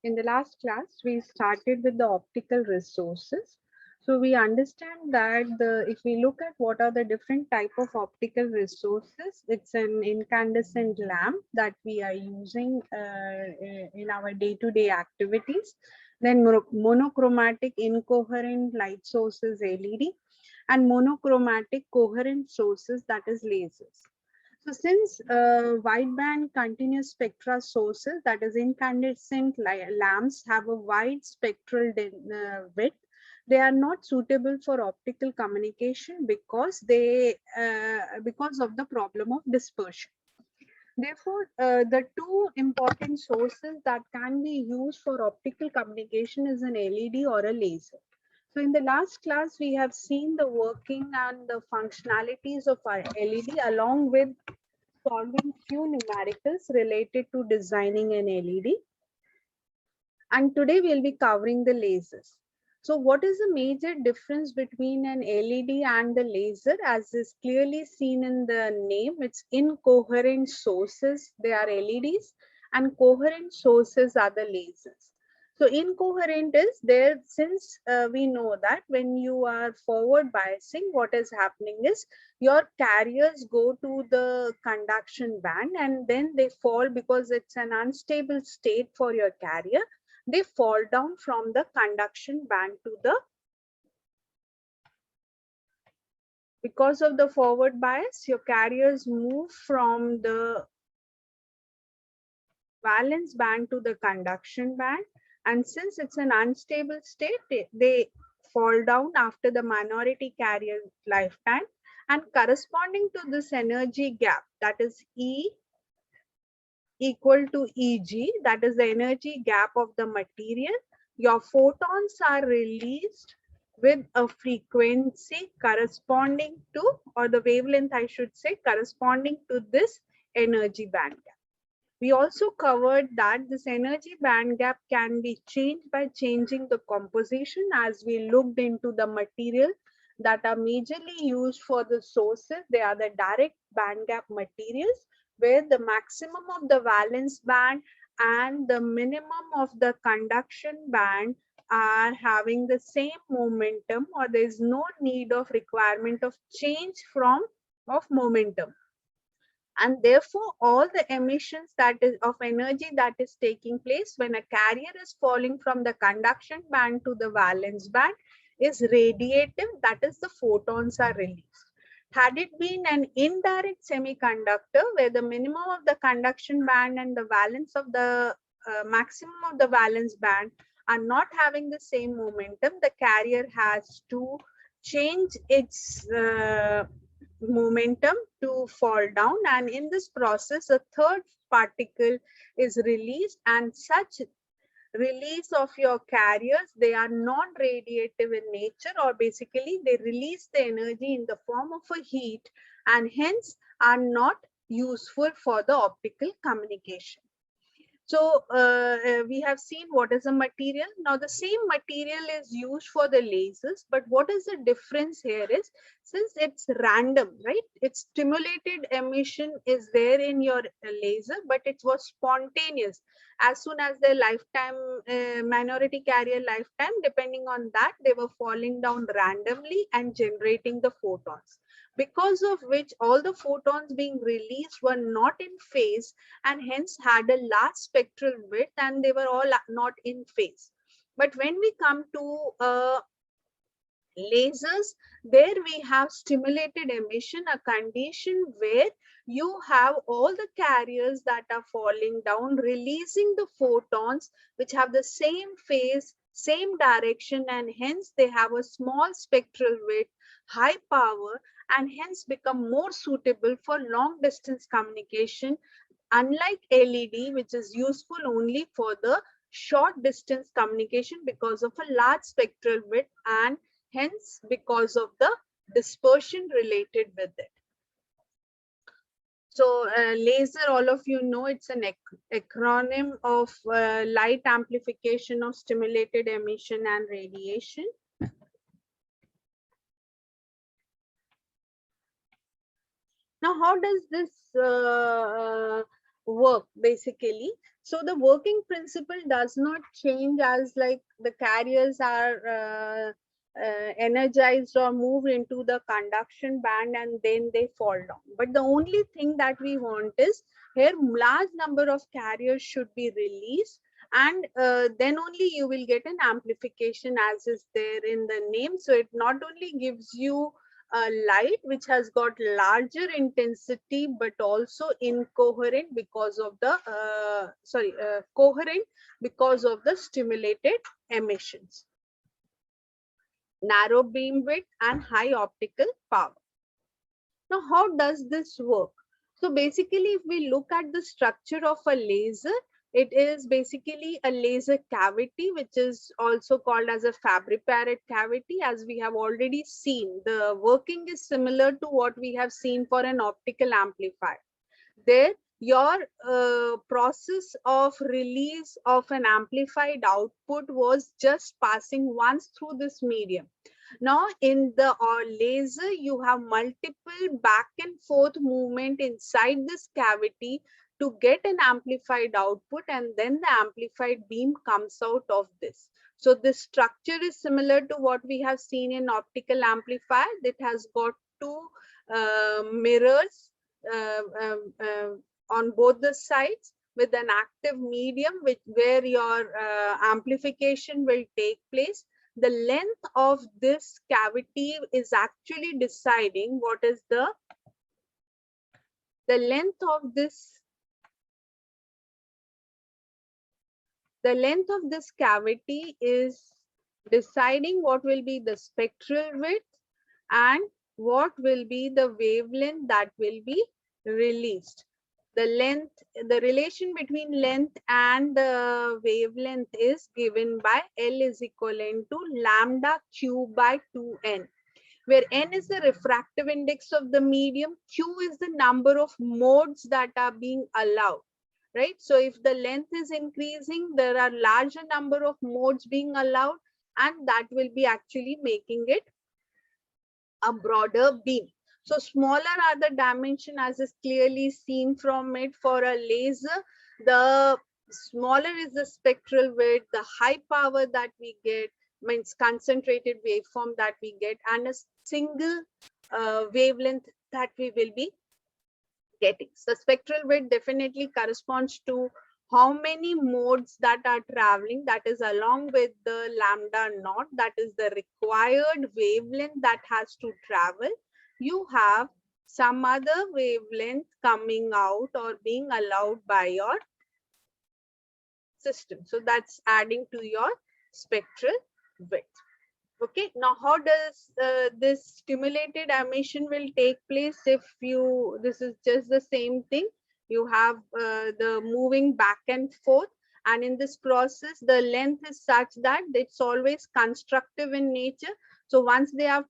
In the last class, we started with the optical resources. So we understand that if we look at what are the different type of optical resources, it's an incandescent lamp that we are using in our day-to-day activities. Then monochromatic incoherent light sources LED and monochromatic coherent sources, that is lasers. So since wideband continuous spectra sources, that is incandescent lamps, have a wide spectral width, they are not suitable for optical communication because of the problem of dispersion. Therefore, the two important sources that can be used for optical communication is an LED or a laser. So in the last class, we have seen the working and the functionalities of our LED along with solving few numericals related to designing an LED. And today we'll be covering the lasers. So what is the major difference between an LED and the laser? As is clearly seen in the name, it's incoherent sources, they are LEDs, and coherent sources are the lasers. So incoherent is there since we know that when you are forward biasing, what is happening is your carriers go to the conduction band and then they fall because it's an unstable state for your carrier. They fall down from the conduction band to the, because of the forward bias, your carriers move from the valence band to the conduction band. And since it's an unstable state, they fall down after the minority carrier lifetime. And corresponding to this energy gap, that is E equal to Eg, that is the energy gap of the material, your photons are released with a frequency corresponding to, or the wavelength I should say, corresponding to this energy band gap. We also covered that this energy band gap can be changed by changing the composition, as we looked into the material that are majorly used for the sources. They are the direct band gap materials where the maximum of the valence band and the minimum of the conduction band are having the same momentum, or there is no need of requirement of change from of momentum, and therefore all the emissions that is of energy that is taking place when a carrier is falling from the conduction band to the valence band is radiative, that is the photons are released. Had it been an indirect semiconductor where the minimum of the conduction band and the valence of the maximum of the valence band are not having the same momentum, the carrier has to change its momentum to fall down, and in this process a third particle is released, and such release of your carriers, they are non-radiative in nature, or basically they release the energy in the form of a heat and hence are not useful for the optical communication. So we have seen what is a material. Now the same material is used for the lasers, but what is the difference here is, since it's random, right? Its stimulated emission is there in your laser, but it was spontaneous. As soon as their lifetime, minority carrier lifetime, depending on that, they were falling down randomly and generating the photons, because of which all the photons being released were not in phase and hence had a large spectral width, and they were all not in phase. But when we come to lasers, there we have stimulated emission, a condition where you have all the carriers that are falling down releasing the photons which have the same phase, same direction, and hence they have a small spectral width, high power, and hence become more suitable for long distance communication, unlike LED, which is useful only for the short distance communication because of a large spectral width and hence because of the dispersion related with it. So laser, all of you know, it's an acronym of light amplification of stimulated emission and radiation. Now, how does this work basically? So the working principle does not change as like the carriers are energized or moved into the conduction band and then they fall down. But the only thing that we want is here large number of carriers should be released, and then only you will get an amplification as is there in the name. So it not only gives you light which has got larger intensity but also incoherent because of the coherent because of the stimulated emissions, narrow beam width and high optical power. Now how does this work? So basically if we look at the structure of a laser, it is basically a laser cavity, which is also called as a fabriparate cavity. As we have already seen, the working is similar to what we have seen for an optical amplifier. There, your process of release of an amplified output was just passing once through this medium. Now in the laser, you have multiple back and forth movement inside this cavity to get an amplified output, and then the amplified beam comes out of this. So the structure is similar to what we have seen in optical amplifier. It has got two mirrors on both the sides with an active medium where your amplification will take place. The length of this cavity is actually deciding what is the length of this cavity is deciding what will be the spectral width and what will be the wavelength that will be released. The length, the relation between length and the wavelength is given by L is equivalent to lambda Q by 2n, where n is the refractive index of the medium, Q is the number of modes that are being allowed, right? So if the length is increasing, there are larger number of modes being allowed, and that will be actually making it a broader beam. So smaller are the dimension as is clearly seen from it. For a laser, the smaller is the spectral width, the high power that we get means concentrated waveform that we get, and a single wavelength that we will be getting. So spectral width definitely corresponds to how many modes that are traveling, that is along with the lambda naught, that is the required wavelength that has to travel. You have some other wavelength coming out or being allowed by your system. So that's adding to your spectral width. Okay, now how does this stimulated emission will take place? If you, this is just the same thing, you have the moving back and forth, and in this process the length is such that it's always constructive in nature. So once they are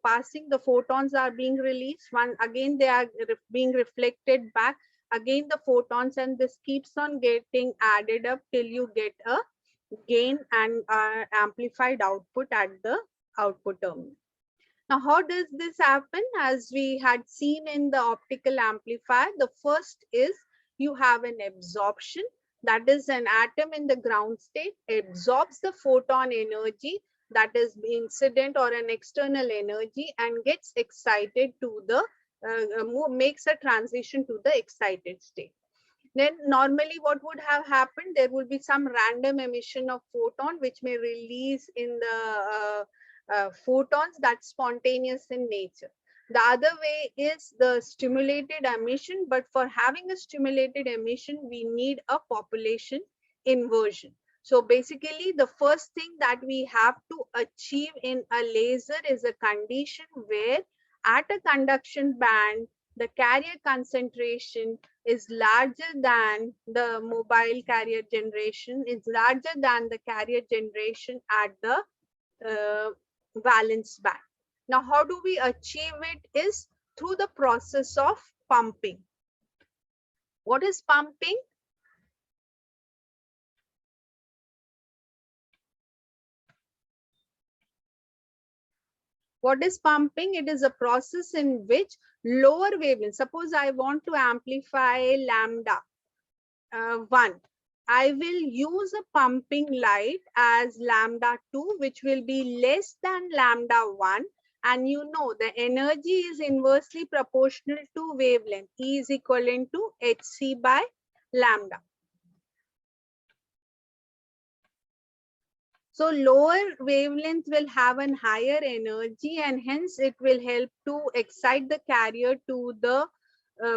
passing, the photons are being released, one again they are being reflected back, again the photons, and this keeps on getting added up till you get a gain and amplified output at the output terminal. Now, how does this happen? As we had seen in the optical amplifier, the first is you have an absorption, that is an atom in the ground state absorbs the photon energy, that is incident or an external energy, and gets excited to the makes a transition to the excited state. Then normally what would have happened, there would be some random emission of photon which may release in the photons, that's spontaneous in nature. The other way is the stimulated emission, but for having a stimulated emission, we need a population inversion. So basically the first thing that we have to achieve in a laser is a condition where at a conduction band, the carrier concentration is larger than the mobile carrier generation, is larger than the carrier generation at the valence band. Now, how do we achieve it is through the process of pumping. What is pumping? What is pumping? It is a process in which lower wavelength, suppose I want to amplify lambda 1. I will use a pumping light as lambda 2, which will be less than lambda 1. And you know the energy is inversely proportional to wavelength. E is equivalent to hc by lambda. So lower wavelength will have a higher energy, and hence it will help to excite the carrier to the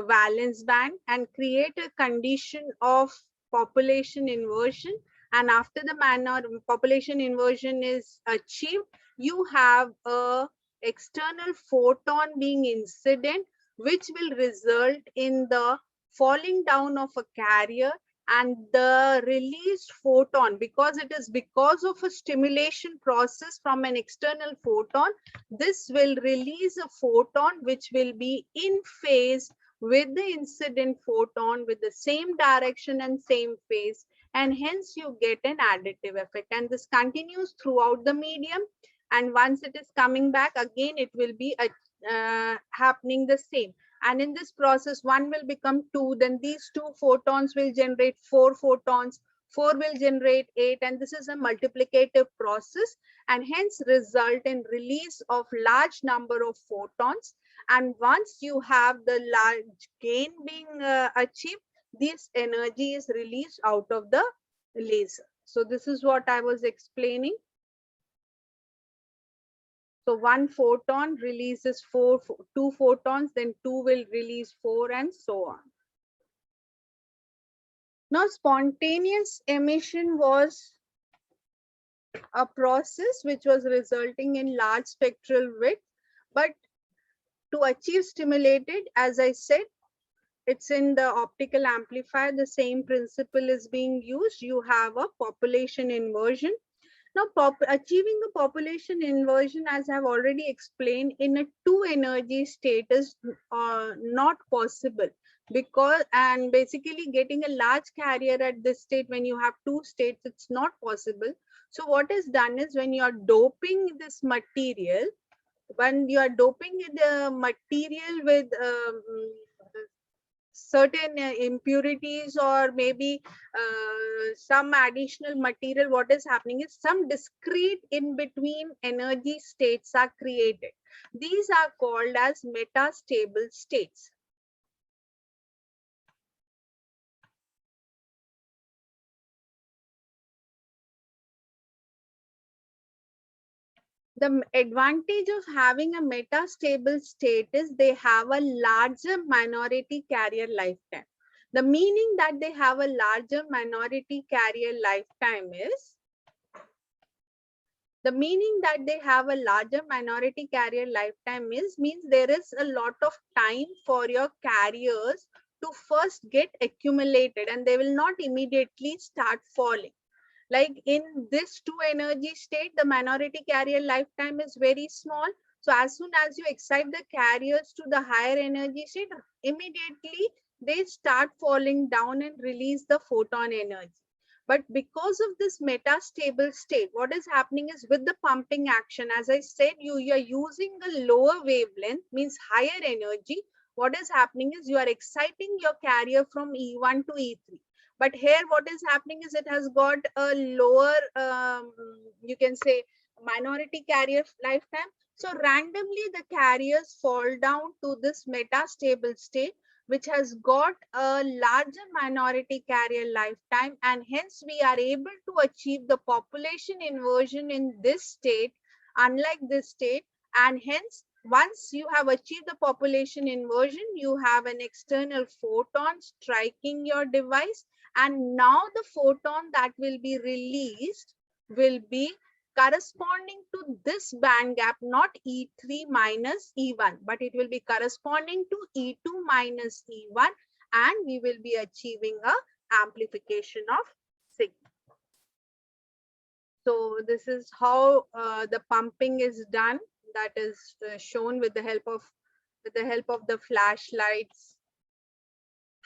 valence band and create a condition of population inversion. And after the population inversion is achieved, you have a external photon being incident, which will result in the falling down of a carrier, and the released photon, because it is because of a stimulation process from an external photon, this will release a photon which will be in phase with the incident photon with the same direction and same phase, and hence you get an additive effect. And this continues throughout the medium, and once it is coming back again, it will be happening the same. And in this process, one will become two, then these two photons will generate four photons, four will generate eight, and this is a multiplicative process, and hence result in release of large number of photons. And once you have the large gain being achieved, this energy is released out of the laser. So this is what I was explaining. So one photon releases two photons, then two will release four, and so on. Now, spontaneous emission was a process which was resulting in large spectral width, but to achieve stimulated, as I said, it's in the optical amplifier, the same principle is being used. You have a population inversion. Now, achieving the population inversion, as I've already explained, in a two energy state is not possible, because, and basically getting a large carrier at this state when you have two states, it's not possible. So what is done is, when you are doping this material, when you are doping the material with certain impurities, or maybe some additional material, what is happening is some discrete in between energy states are created. These are called as metastable states. The advantage of having a metastable state is they have a larger minority carrier lifetime. The meaning that they have a larger minority carrier lifetime is, the meaning that they have a larger minority carrier lifetime means there is a lot of time for your carriers to first get accumulated, and they will not immediately start falling. Like in this two energy state, the minority carrier lifetime is very small. So as soon as you excite the carriers to the higher energy state, immediately they start falling down and release the photon energy. But because of this metastable state, what is happening is, with the pumping action, as I said, you are using a lower wavelength, means higher energy. What is happening is, you are exciting your carrier from E1 to E3. But here what is happening is, it has got a lower, you can say, minority carrier lifetime. So randomly the carriers fall down to this metastable state, which has got a larger minority carrier lifetime, and hence we are able to achieve the population inversion in this state, unlike this state. And hence, once you have achieved the population inversion, you have an external photon striking your device, and now the photon that will be released will be corresponding to this band gap, not E3 minus E1, but it will be corresponding to E2 minus E1, and we will be achieving a amplification of signal. So this is how the pumping is done. That is shown with the help of the flashlights,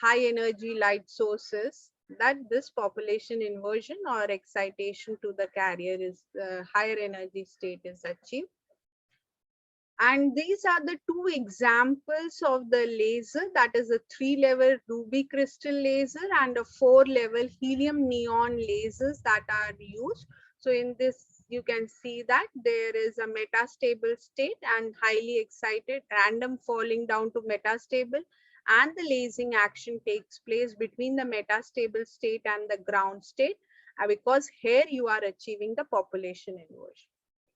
high energy light sources, that this population inversion or excitation to the carrier is higher energy state is achieved. And these are the two examples of the laser, that is a 3-level ruby crystal laser and a 4-level helium neon lasers that are used. So in this, you can see that there is a metastable state and highly excited random falling down to metastable, and the lasing action takes place between the metastable state and the ground state, because here you are achieving the population inversion.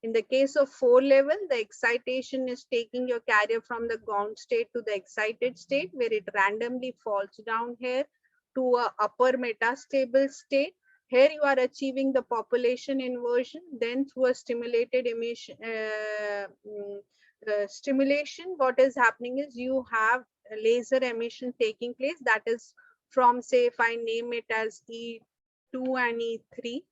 In the case of 4-level, the excitation is taking your carrier from the ground state to the excited state, where it randomly falls down here to a upper metastable state. Here you are achieving the population inversion. Then through a stimulated emission, stimulation, what is happening is you have a laser emission taking place. That is from, say, if I name it as E2 and E3.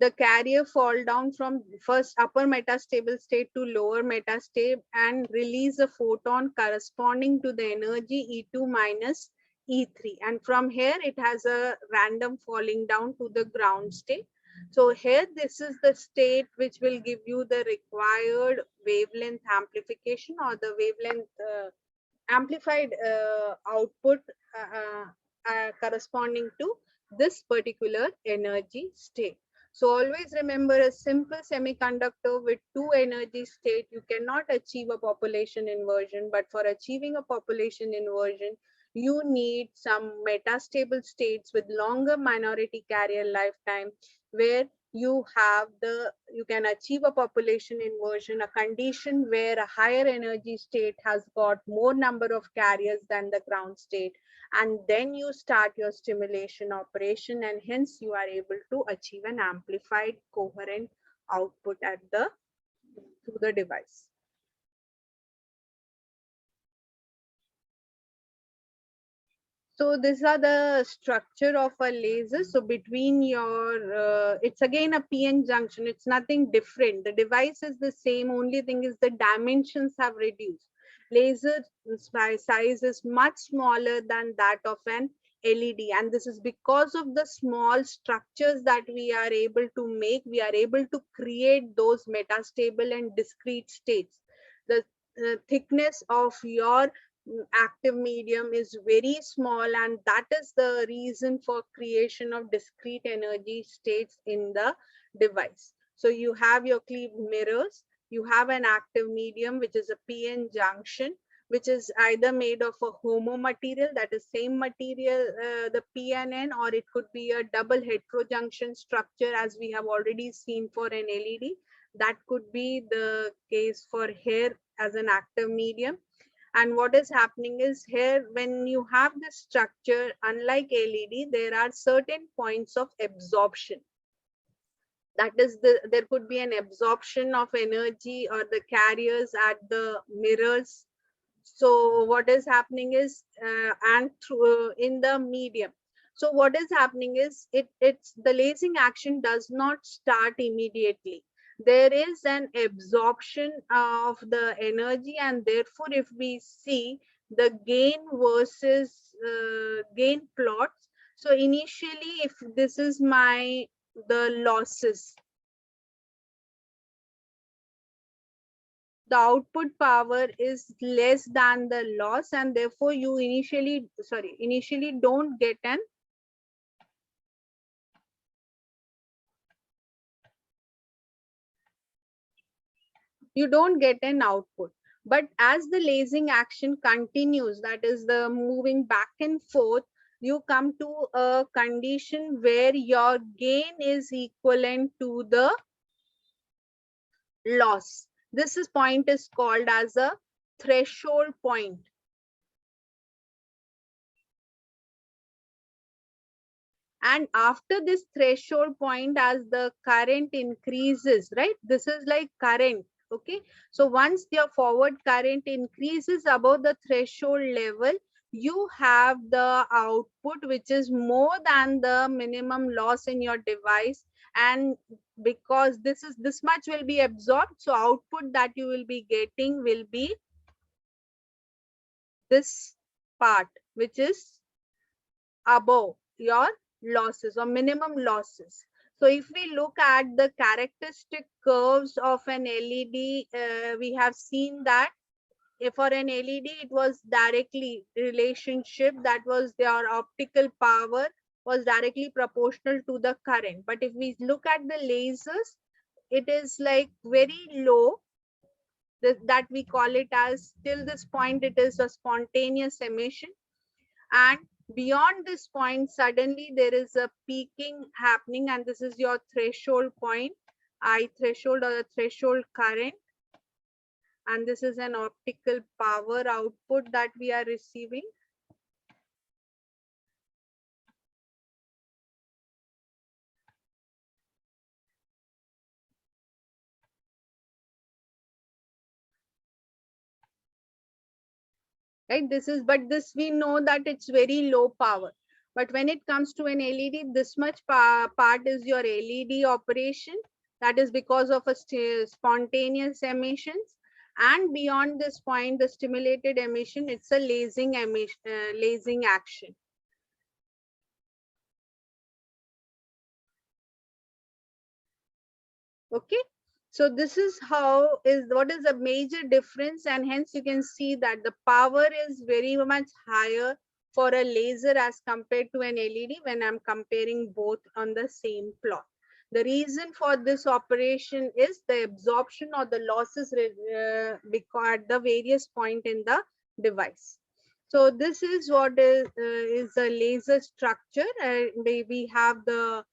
The carrier fall down from first upper metastable state to lower metastable and release a photon corresponding to the energy E2 minus E3. And from here, it has a random falling down to the ground state. So here, this is the state which will give you the required wavelength amplification, or the wavelength amplified output corresponding to this particular energy state. So always remember, a simple semiconductor with two energy state, you cannot achieve a population inversion. But for achieving a population inversion, you need some metastable states with longer minority carrier lifetime, where you can achieve a population inversion, a condition where a higher energy state has got more number of carriers than the ground state, and then you start your stimulation operation, and hence you are able to achieve an amplified coherent output through the device. So these are the structure of a laser. So between your, it's again a PN junction. It's nothing different. The device is the same. Only thing is the dimensions have reduced. Laser size is much smaller than that of an LED. And this is because of the small structures that we are able to make. We are able to create those metastable and discrete states. The thickness of your active medium is very small, and that is the reason for creation of discrete energy states in the device. So you have your cleaved mirrors, you have an active medium which is a PN junction, which is either made of a homo material, that is same material, the PNN, or it could be a double heterojunction structure, as we have already seen for an LED. That could be the case for here as an active medium. And what is happening is, here when you have this structure, unlike LED, there are certain points of absorption. That is, there could be an absorption of energy or the carriers at the mirrors. So what is happening is, and through in the medium. So what is happening is, it's the lasing action does not start immediately. There is an absorption of the energy, and therefore if we see the gain versus gain plots. So initially, if this is the losses, the output power is less than the loss, and therefore you initially don't get an output. But as the lasing action continues, that is the moving back and forth, you come to a condition where your gain is equivalent to the loss. This point is called as a threshold point. And after this threshold point, as the current increases, right? This is like current, okay? So once your forward current increases above the threshold level, you have the output which is more than the minimum loss in your device. And because this much will be absorbed, so output that you will be getting will be this part, which is above. your losses or minimum losses. So if we look at the characteristic curves of an LED, we have seen that if for an LED, it was directly relationship, that was their optical power was directly proportional to the current. But if we look at the lasers, it is like very low, that we call it as till this point, it is a spontaneous emission. And beyond this point, suddenly there is a peaking happening, and this is your threshold point, I threshold or the threshold current. And this is an optical power output that we are receiving. Right, but this we know that it's very low power. But when it comes to an LED, this much part is your LED operation. That is because of a spontaneous emissions. And beyond this point, the stimulated emission, it's a lasing emission, lasing action. Okay, so this is what is the major difference, and hence you can see that the power is very much higher for a laser as compared to an LED when I'm comparing both on the same plot. The reason for this operation is the absorption or the losses at the various point in the device. So this is what is a laser structure. We have the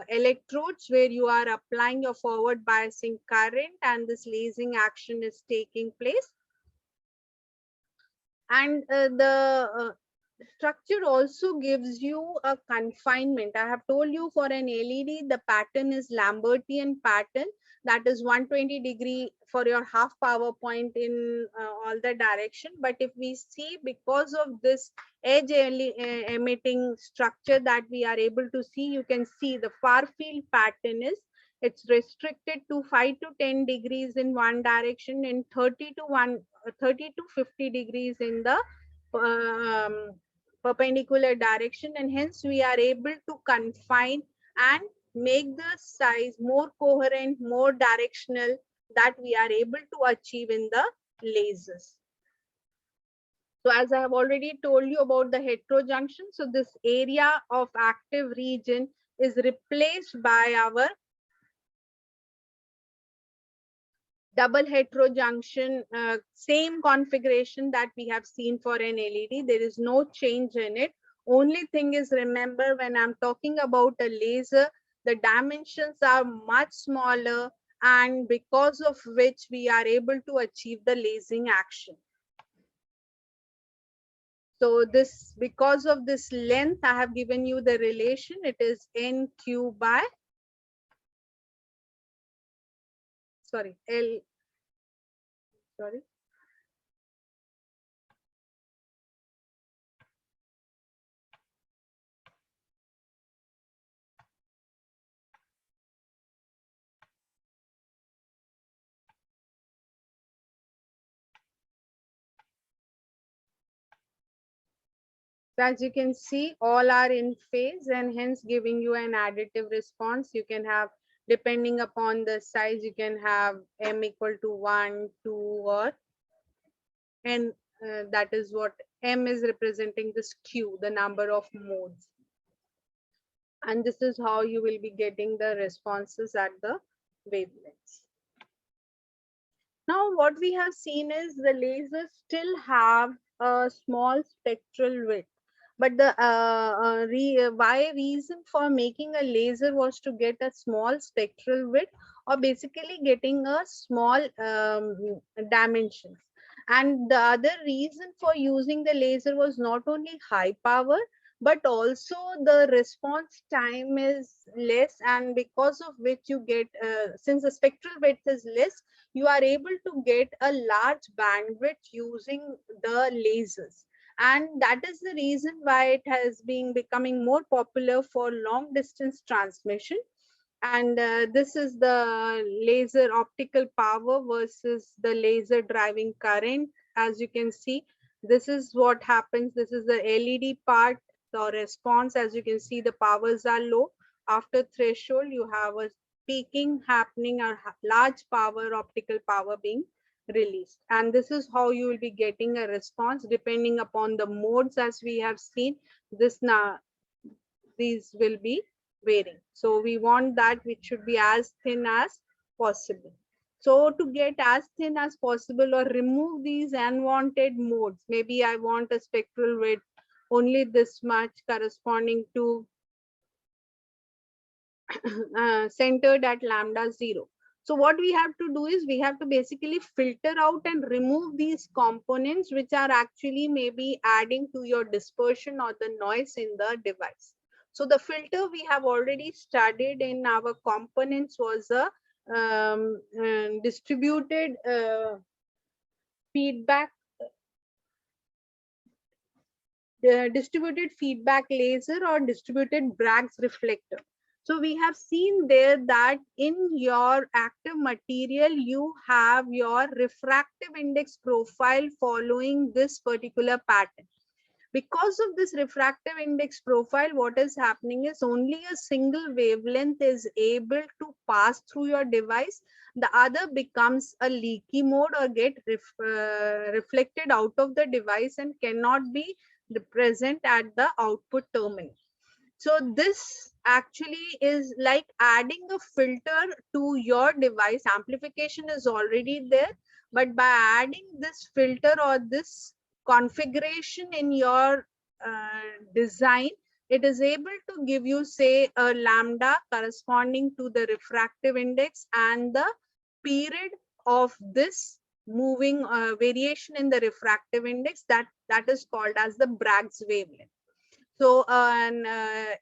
electrodes where you are applying your forward biasing current, and this lasing action is taking place. And the structure also gives you a confinement. I have told you for an LED, the pattern is Lambertian pattern, that is 120° for your half power point in all the direction. But if we see, because of this edge emitting structure that we are able to see, you can see the far field pattern is, it's restricted to 5 to 10 degrees in one direction and 30 to 50 degrees in the perpendicular direction, and hence we are able to confine and make the size more coherent, more directional, that we are able to achieve in the lasers. So as I have already told you about the heterojunction, so this area of active region is replaced by our double heterojunction, same configuration that we have seen for an LED. There is no change in it. Only thing is, remember, when I'm talking about a laser, the dimensions are much smaller, and because of which we are able to achieve the lasing action. So this, because of this length, I have given you the relation. It is NQ by, sorry, L, sorry. So as you can see, all are in phase, and hence giving you an additive response. You can have, depending upon the size, you can have M equal to 1, 2, or n. That is what M is representing, this Q, the number of modes. And this is how you will be getting the responses at the wavelengths. Now, what we have seen is the lasers still have a small spectral width. But the why reason for making a laser was to get a small spectral width, or basically getting a small dimensions. And the other reason for using the laser was not only high power, but also the response time is less, and because of which you get, since the spectral width is less, you are able to get a large bandwidth using the lasers. And that is the reason why it has been becoming more popular for long distance transmission. And this is the laser optical power versus the laser driving current. As you can see, this is what happens. This is the LED part. the response, as you can see, the powers are low. After threshold, you have a peaking happening or large power, optical power being released. And this is how you will be getting a response depending upon the modes. As we have seen, this now these will be varying. So we want that which should be as thin as possible. So to get as thin as possible or remove these unwanted modes, maybe I want a spectral width only this much corresponding to centered at lambda 0. So what we have to do is we have to basically filter out and remove these components which are actually maybe adding to your dispersion or the noise in the device. So the filter we have already studied in our components was a distributed feedback distributed feedback laser or distributed Bragg's reflector. So we have seen there that in your active material, you have your refractive index profile following this particular pattern. Because of this refractive index profile, what is happening is only a single wavelength is able to pass through your device. The other becomes a leaky mode or get reflected out of the device and cannot be present at the output terminal. So this actually is like adding a filter to your device. Amplification is already there, but by adding this filter or this configuration in your design, it is able to give you, say, a lambda corresponding to the refractive index and the period of this moving variation in the refractive index that is called as the Bragg's wavelength. So an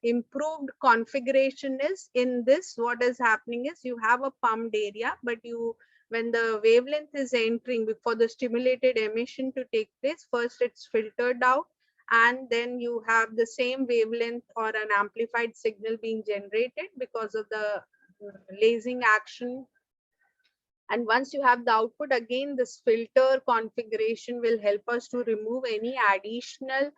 improved configuration is in this, what is happening is you have a pumped area, but you, when the wavelength is entering before the stimulated emission to take place, first it's filtered out, and then you have the same wavelength or an amplified signal being generated because of the lasing action. And once you have the output, again, this filter configuration will help us to remove any additional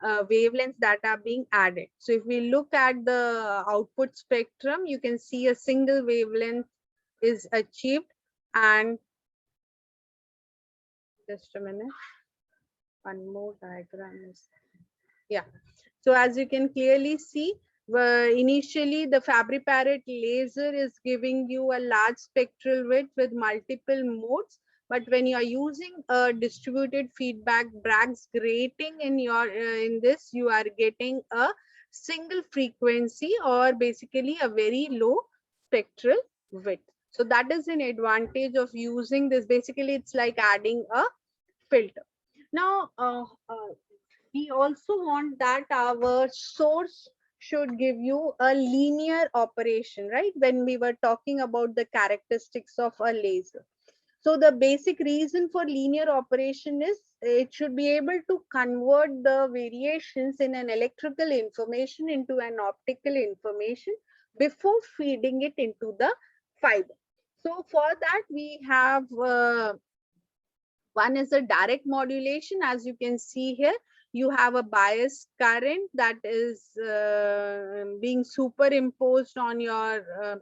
wavelengths that are being added. So if we look at the output spectrum, you can see a single wavelength is achieved. And just a minute, one more diagram is, yeah. So as you can clearly see, initially the Fabry-Perot laser is giving you a large spectral width with multiple modes. But when you are using a distributed feedback Bragg's grating in your in this, you are getting a single frequency or basically a very low spectral width. So that is an advantage of using this. Basically, it's like adding a filter. Now, we also want that our source should give you a linear operation, right? When we were talking about the characteristics of a laser. So the basic reason for linear operation is it should be able to convert the variations in an electrical information into an optical information before feeding it into the fiber. So for that we have one is a direct modulation. As you can see here, you have a bias current that is being superimposed on your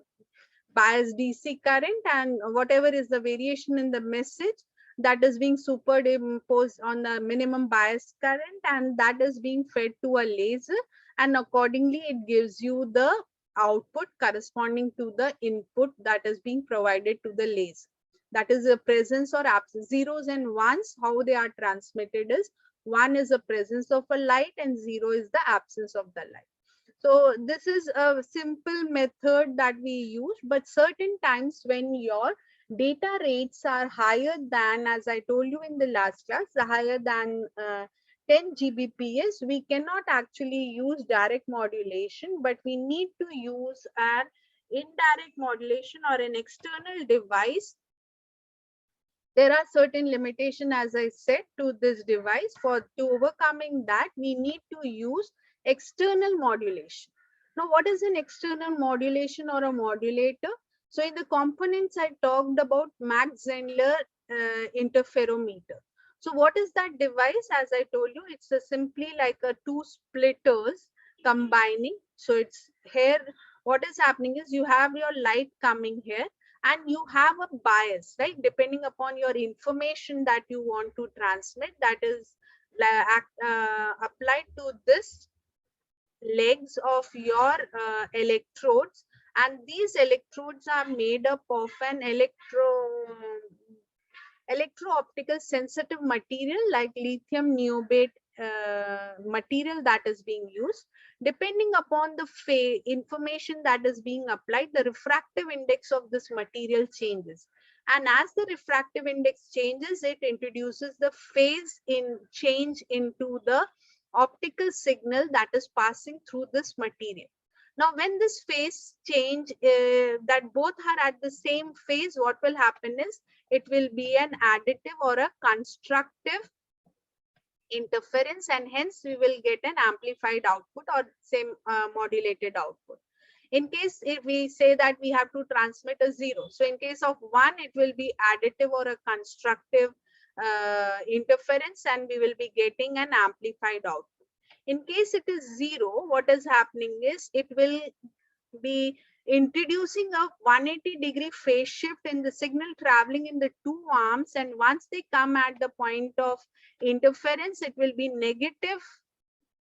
bias DC current, and whatever is the variation in the message that is being superimposed on the minimum bias current, and that is being fed to a laser, and accordingly it gives you the output corresponding to the input that is being provided to the laser. That is the presence or absence. Zeros and ones, how they are transmitted is, one is the presence of a light and zero is the absence of the light. So this is a simple method that we use, but certain times when your data rates are higher than, as I told you in the last class, higher than 10 Gbps, we cannot actually use direct modulation, but we need to use an indirect modulation or an external device. There are certain limitations, as I said, to this device. To overcoming that, we need to use external modulation. Now, what is an external modulation or a modulator? So in the components, I talked about Mach-Zehnder interferometer. So what is that device? As I told you, it's simply like a two splitters combining. So it's here, what is happening is you have your light coming here and you have a bias, right? Depending upon your information that you want to transmit, that is applied to this legs of your electrodes, and these electrodes are made up of an electro-optical sensitive material like lithium niobate material that is being used. Depending upon the information that is being applied, the refractive index of this material changes. And as the refractive index changes, it introduces the phase in change into the optical signal that is passing through this material. Now, when this phase change, that both are at the same phase, what will happen is it will be an additive or a constructive interference, and hence we will get an amplified output or same modulated output. In case if we say that we have to transmit a zero, so in case of one, it will be additive or a constructive interference, and we will be getting an amplified output. In case it is zero, what is happening is it will be introducing a 180-degree phase shift in the signal traveling in the two arms, and once they come at the point of interference, it will be negative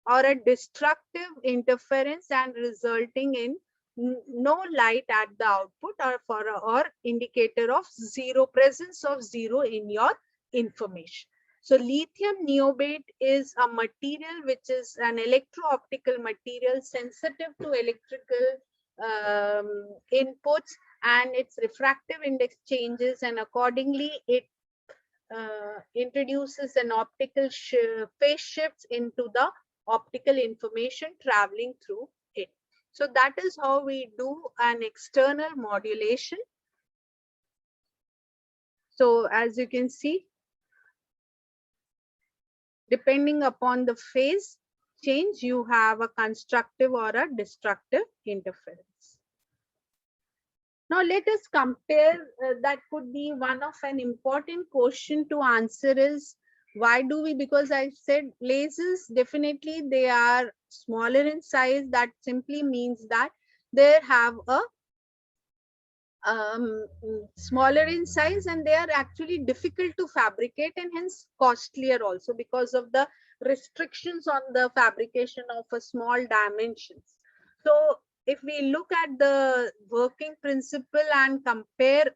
or a destructive interference and resulting in no light at the output, or indicator of zero, presence of zero in your information. So lithium niobate is a material which is an electro-optical material sensitive to electrical inputs, and its refractive index changes, and accordingly it introduces an optical phase shifts into the optical information traveling through it. So that is how we do an external modulation. So as you can see, depending upon the phase change, you have a constructive or a destructive interference. Now let us compare. That could be one of an important question to answer is, why do we, because I said lasers, definitely they are smaller in size. That simply means that they have a smaller in size, and they are actually difficult to fabricate and hence costlier also because of the restrictions on the fabrication of a small dimensions. So if we look at the working principle and compare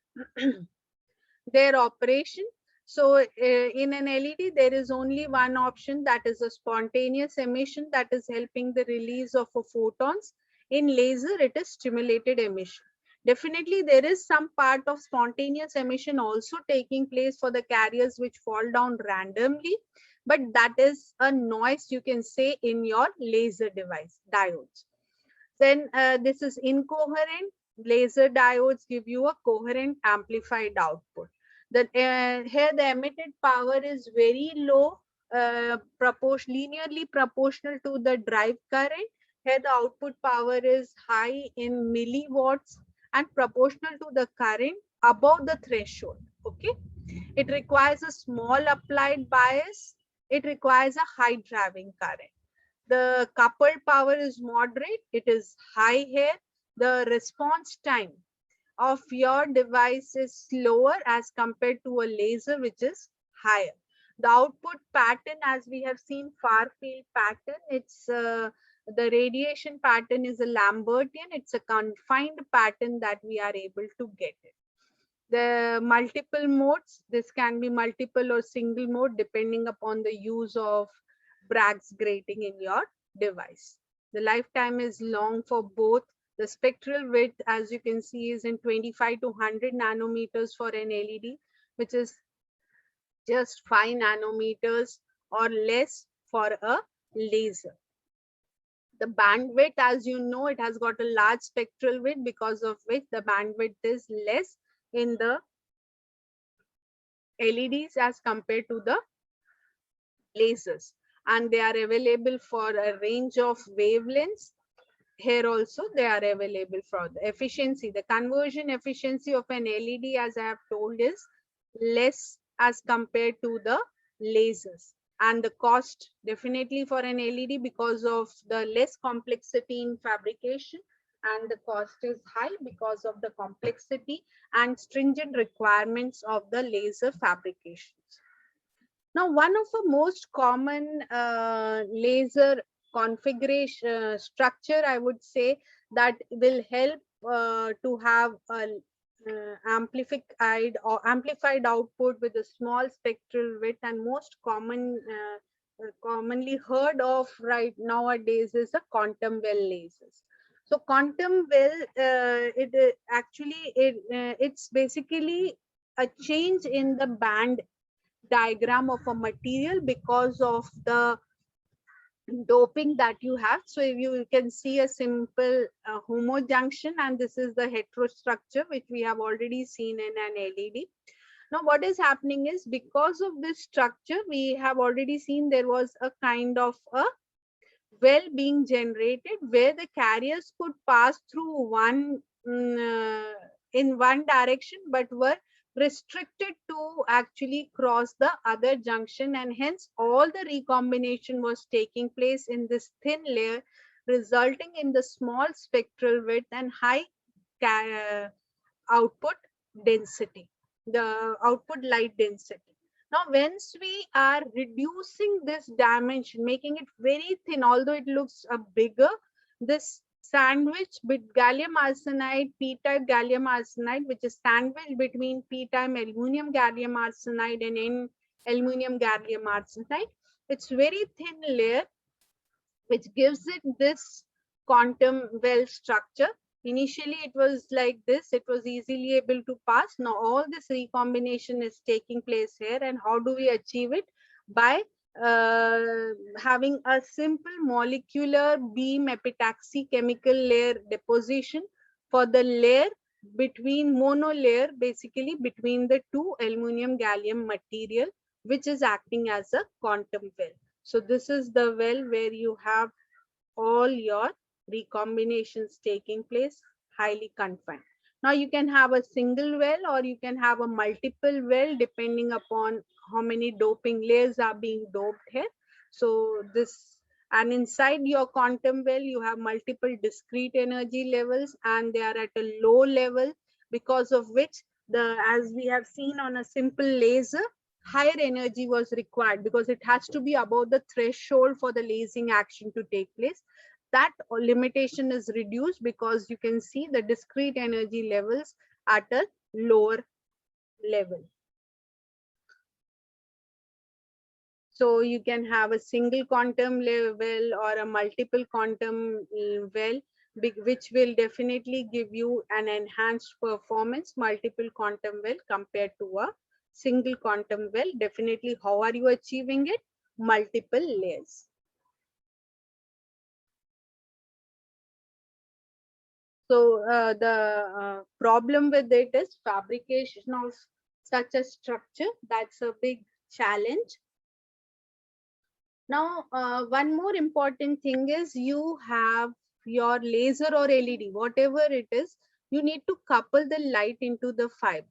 their operation, so in an LED there is only one option, that is a spontaneous emission, that is helping the release of photons. In laser it is stimulated emission. Definitely there is some part of spontaneous emission also taking place for the carriers which fall down randomly, but that is a noise, you can say, in your laser device diodes. Then this is incoherent. Laser diodes give you a coherent amplified output. Here the emitted power is very low, linearly proportional to the drive current. Here the output power is high in milliwatts and proportional to the current above the threshold. Okay, it requires a small applied bias. It requires a high driving current. The coupled power is moderate. It is high here. The response time of your device is slower as compared to a laser, which is higher. The output pattern, as we have seen, far field pattern, it's the radiation pattern is a Lambertian. It's a confined pattern that we are able to get it. The multiple modes, this can be multiple or single mode depending upon the use of Bragg's grating in your device. The lifetime is long for both. The spectral width, as you can see, is in 25 to 100 nanometers for an LED, which is just 5 nanometers or less for a laser. The bandwidth, as you know, it has got a large spectral width, because of which the bandwidth is less in the LEDs as compared to the lasers, and they are available for a range of wavelengths. Here also they are available for the efficiency. The conversion efficiency of an LED, as I have told, is less as compared to the lasers. And the cost definitely for an LED, because of the less complexity in fabrication, and the cost is high because of the complexity and stringent requirements of the laser fabrications. Now, one of the most common laser configuration structure, I would say, that will help to have a amplified output with a small spectral width, and most commonly heard of right nowadays is the quantum well lasers. So quantum well, it's basically a change in the band diagram of a material because of the doping that you have. So if you can see a simple homo junction, and this is the heterostructure which we have already seen in an LED. Now what is happening is, because of this structure, we have already seen there was a kind of a well being generated where the carriers could pass through in one direction, but were restricted to actually cross the other junction, and hence all the recombination was taking place in this thin layer, resulting in the small spectral width and high output density, the output light density. Now, once we are reducing this dimension, making it very thin, although it looks bigger, this sandwich with gallium arsenide, p-type gallium arsenide, which is sandwiched between p-type aluminum gallium arsenide and N aluminum gallium arsenide. It's very thin layer, which gives it this quantum well structure. Initially, it was like this, it was easily able to pass. Now, all this recombination is taking place here. And how do we achieve it? By having a simple molecular beam epitaxy chemical layer deposition for the layer between monolayer, basically between the two aluminum gallium material, which is acting as a quantum well. So this is the well where you have all your recombinations taking place, highly confined. Now you can have a single well or you can have a multiple well depending upon how many doping layers are being doped here. So this, and inside your quantum well, you have multiple discrete energy levels, and they are at a low level, because of which, as we have seen on a simple laser, higher energy was required because it has to be above the threshold for the lasing action to take place. That limitation is reduced because you can see the discrete energy levels at a lower level. So you can have a single quantum well or a multiple quantum well, which will definitely give you an enhanced performance, multiple quantum well compared to a single quantum well. Definitely, how are you achieving it? Multiple layers. So the problem with it is fabrication of such a structure. That's a big challenge. Now, one more important thing is, you have your laser or LED, whatever it is, you need to couple the light into the fiber.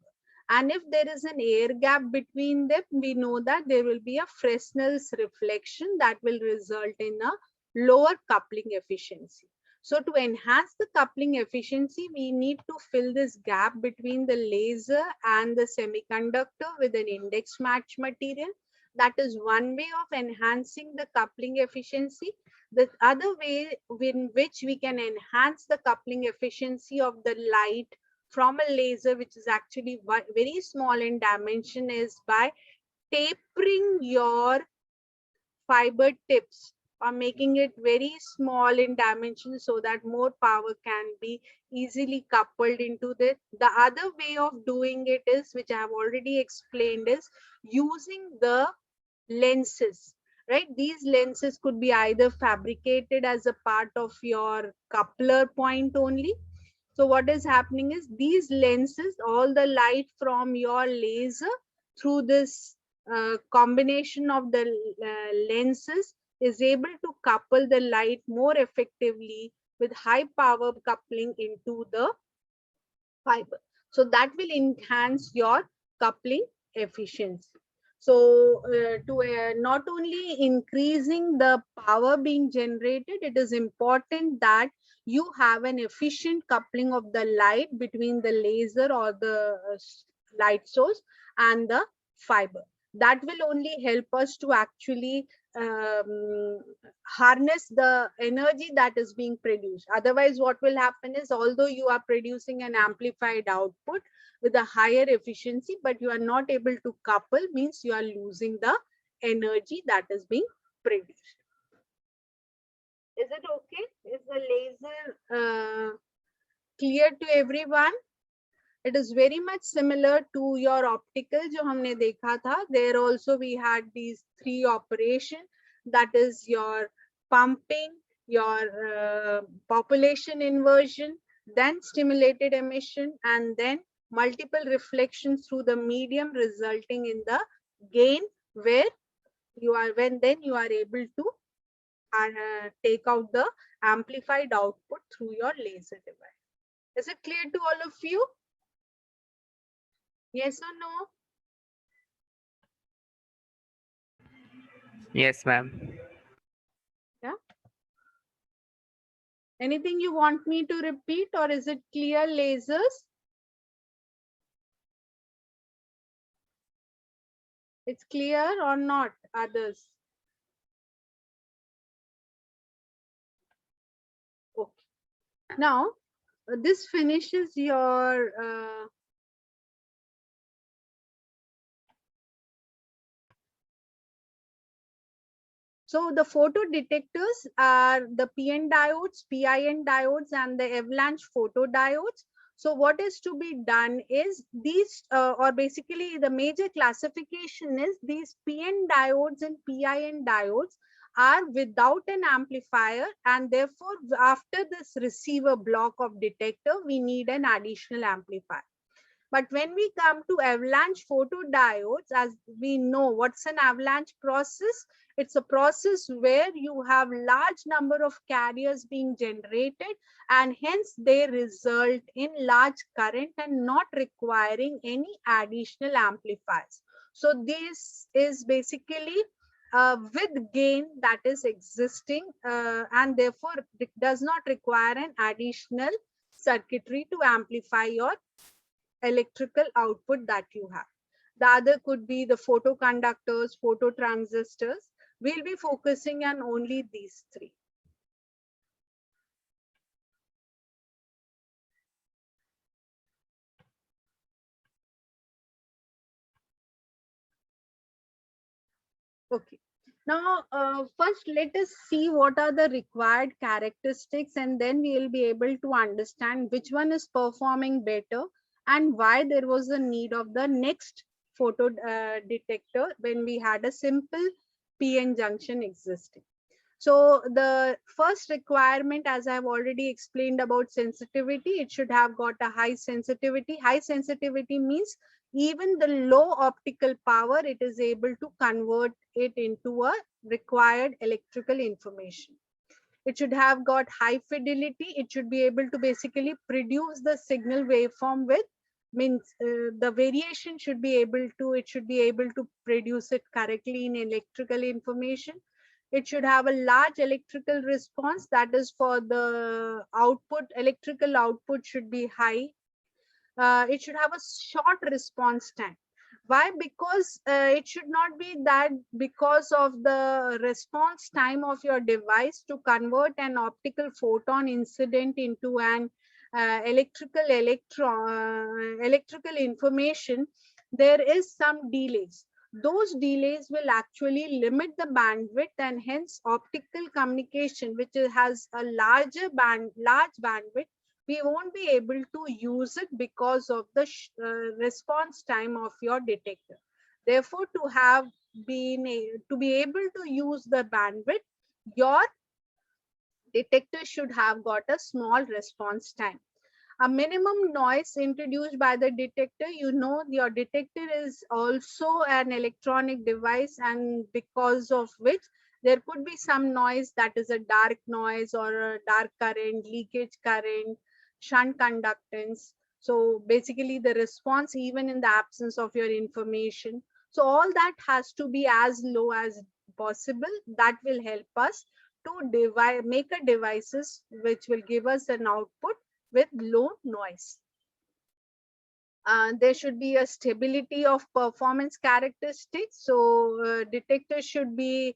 And if there is an air gap between them, we know that there will be a Fresnel's reflection that will result in a lower coupling efficiency. So to enhance the coupling efficiency, we need to fill this gap between the laser and the semiconductor with an index match material. That is one way of enhancing the coupling efficiency. The other way in which we can enhance the coupling efficiency of the light from a laser, which is actually very small in dimension, is by tapering your fiber tips or making it very small in dimension so that more power can be easily coupled into this. The other way of doing it is, which I have already explained, is using the lenses, right? These lenses could be either fabricated as a part of your coupler point only. So what is happening is, these lenses, all the light from your laser through this combination of the lenses is able to couple the light more effectively with high power coupling into the fiber. So that will enhance your coupling efficiency. So to not only increasing the power being generated, it is important that you have an efficient coupling of the light between the laser or the light source and the fiber. That will only help us to actually harness the energy that is being produced. Otherwise, what will happen is, although you are producing an amplified output with a higher efficiency, but you are not able to couple, means you are losing the energy that is being produced. Is it okay? Is the laser clear to everyone? It is very much similar to your optical जो हमने देखा था. There also we had these three operations, that is your pumping, your population inversion, then stimulated emission, and then multiple reflections through the medium, resulting in the gain, where you are then you are able to take out the amplified output through your laser device. Is it clear to all of you? Yes or no? Yes, ma'am. Yeah. Anything you want me to repeat, or is it clear, lasers? It's clear or not, others? Okay. Now, this finishes your so the photo detectors are the PN diodes, PIN diodes, and the avalanche photodiodes. So what is to be done is these, or basically the major classification is these PN diodes and PIN diodes are without an amplifier, and therefore after this receiver block of detector, we need an additional amplifier. But when we come to avalanche photodiodes, as we know, what's an avalanche process? It's a process where you have large number of carriers being generated, and hence they result in large current and not requiring any additional amplifiers. So this is basically with gain that is existing, and therefore it does not require an additional circuitry to amplify your electrical output that you have. The other could be the photoconductors, phototransistors. We'll be focusing on only these three. Okay. Now, first let us see what are the required characteristics, and then we will be able to understand which one is performing better and why there was a need of the next photo detector when we had a simple PN junction existing. So the first requirement, as I've already explained about sensitivity, it should have got a high sensitivity. High sensitivity means even the low optical power, it is able to convert it into a required electrical information. It should have got high fidelity. It should be able to basically produce the signal waveform with, means the variation should be able to, it should be able to produce it correctly in electrical information. It should have a large electrical response, that is for the output, electrical output should be high. It should have a short response time. Why? Because it should not be that because of the response time of your device to convert an optical photon incident into an electrical information, there is some delays. Those delays will actually limit the bandwidth, and hence optical communication, which has a large bandwidth, we won't be able to use it because of the response time of your detector. Therefore, to be able to use the bandwidth, your detector should have got a small response time. A minimum noise introduced by the detector, you know, your detector is also an electronic device, and because of which there could be some noise, that is a dark noise or a dark current, leakage current, shunt conductance. So basically the response, even in the absence of your information. So all that has to be as low as possible. That will help us to make a devices which will give us an output with low noise. There should be a stability of performance characteristics. So detectors should be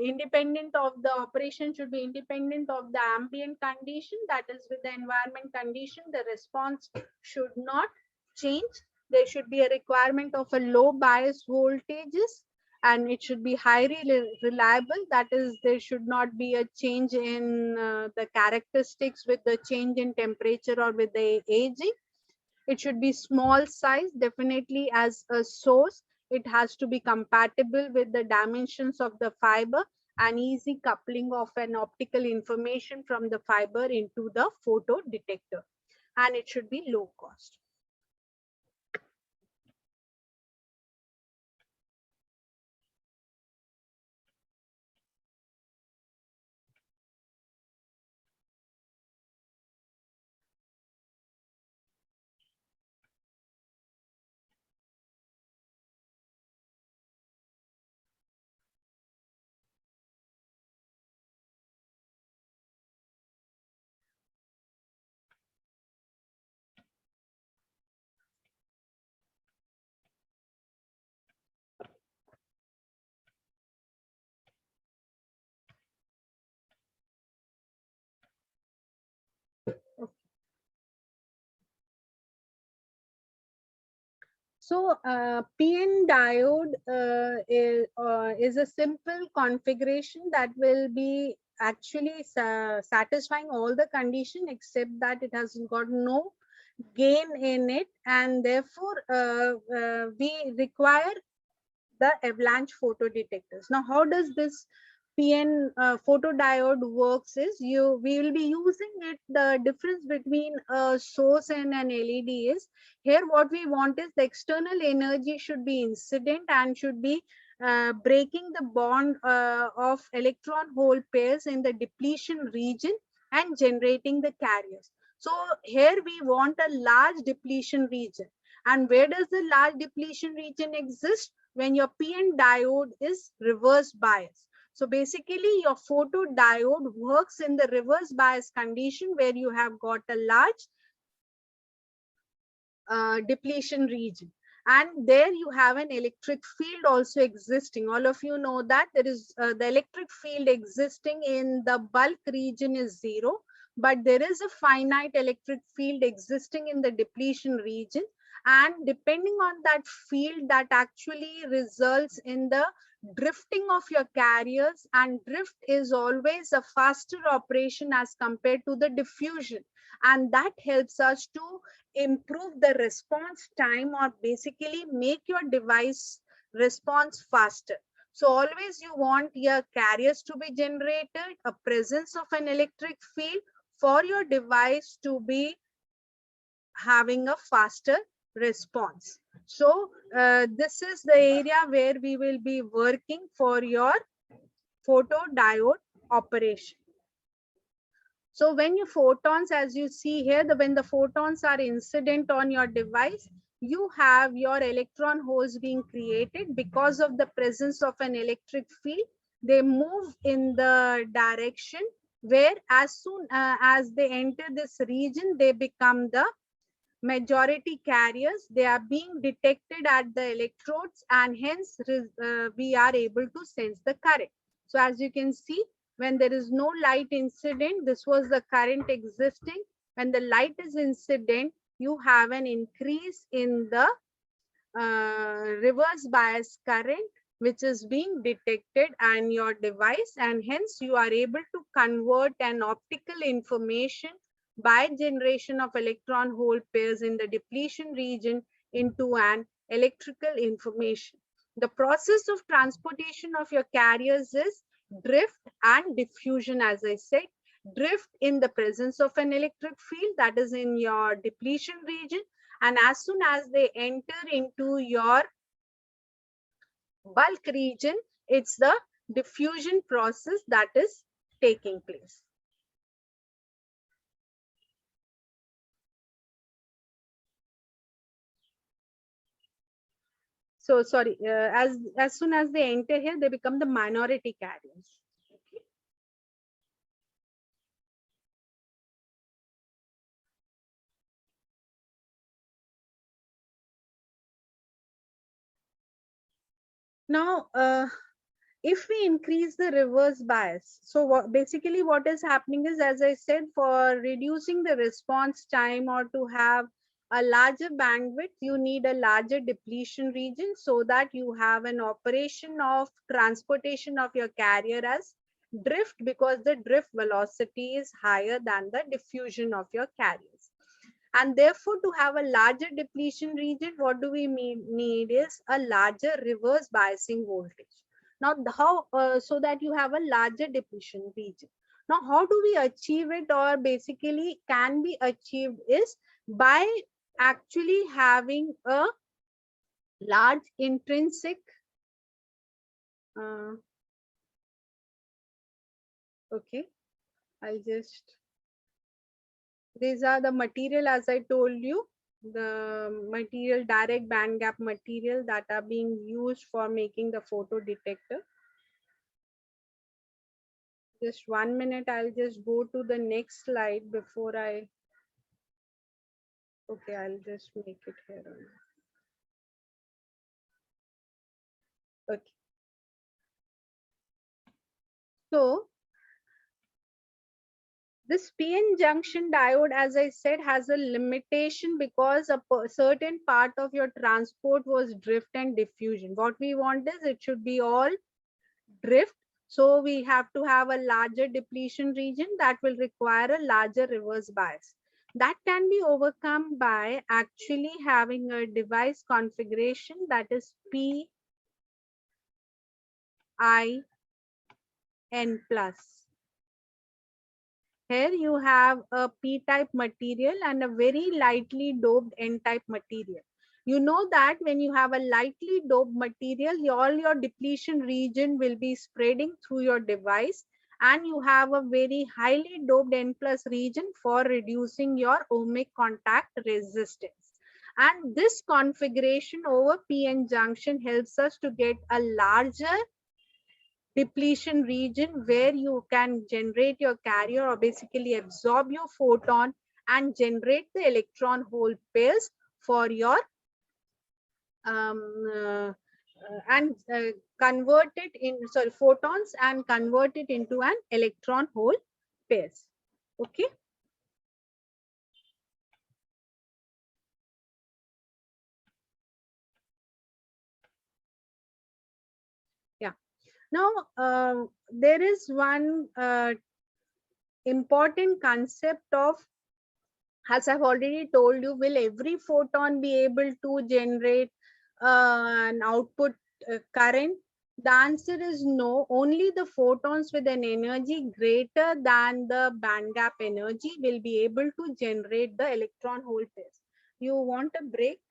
independent of the operation, should be independent of the ambient condition, that is with the environment condition. The response should not change. There should be a requirement of a low bias voltages, and it should be highly reliable. That is, there should not be a change in the characteristics with the change in temperature or with the aging. It should be small size, definitely as a source. It has to be compatible with the dimensions of the fiber and easy coupling of an optical information from the fiber into the photo detector. And it should be low cost. So PN diode is a simple configuration that will be actually satisfying all the condition, except that it has got no gain in it, and therefore we require the avalanche photodetectors. Now, how does this PN photodiode works is we will be using it. The difference between a source and an LED is, here what we want is the external energy should be incident and should be breaking the bond of electron hole pairs in the depletion region and generating the carriers. So here we want a large depletion region. And where does the large depletion region exist? When your PN diode is reverse bias. So basically your photodiode works in the reverse bias condition where you have got a large depletion region. And there you have an electric field also existing. All of you know that there is the electric field existing in the bulk region is 0, but there is a finite electric field existing in the depletion region. And depending on that field, that actually results in the drifting of your carriers, and drift is always a faster operation as compared to the diffusion, and that helps us to improve the response time or basically make your device response faster. So always you want your carriers to be generated, a presence of an electric field for your device to be having a faster response. So this is the area where we will be working for your photodiode operation. So when your photons, as you see here, when the photons are incident on your device, you have your electron holes being created because of the presence of an electric field. They move in the direction where as soon as they enter this region, they become the majority carriers. They are being detected at the electrodes, and hence we are able to sense the current. So as you can see, when there is no light incident, this was the current existing. When the light is incident, you have an increase in the reverse bias current which is being detected on your device, and hence you are able to convert an optical information by generation of electron hole pairs in the depletion region into an electrical information. The process of transportation of your carriers is drift and diffusion. As I said, drift in the presence of an electric field, that is in your depletion region, and as soon as they enter into your bulk region, it's the diffusion process that is taking place. So sorry, as soon as they enter here, they become the minority carriers. Okay. Now, if we increase the reverse bias, so basically what is happening is, as I said, for reducing the response time or to have a larger bandwidth, you need a larger depletion region so that you have an operation of transportation of your carrier as drift, because the drift velocity is higher than the diffusion of your carriers. And therefore, to have a larger depletion region, what do we need is a larger reverse biasing voltage. Now, how so that you have a larger depletion region. Now, how do we achieve it, or basically can be achieved is by actually having a large intrinsic uh, okay, I'll just, these are the material, as I told you, the material, direct band gap material that are being used for making the photo detector. Just 1 minute, I'll just go to the next slide before I, okay, I'll just make it here. Okay. So this PN junction diode, as I said, has a limitation because a certain part of your transport was drift and diffusion. What we want is it should be all drift. So we have to have a larger depletion region that will require a larger reverse bias. That can be overcome by actually having a device configuration that is PIN+. Here you have a P-type material and a very lightly doped N-type material. You know that when you have a lightly doped material, all your depletion region will be spreading through your device, and you have a very highly doped N plus region for reducing your ohmic contact resistance. And this configuration over PN junction helps us to get a larger depletion region where you can generate your carrier, or basically absorb your photon and generate the electron hole pairs for your and convert it in, sorry, photons, and convert it into an electron hole pairs. Okay. Yeah. Now, there is one important concept of, as I've already told you, will every photon be able to generate an output current? The answer is no. Only the photons with an energy greater than the band gap energy will be able to generate the electron hole pairs. You want a break?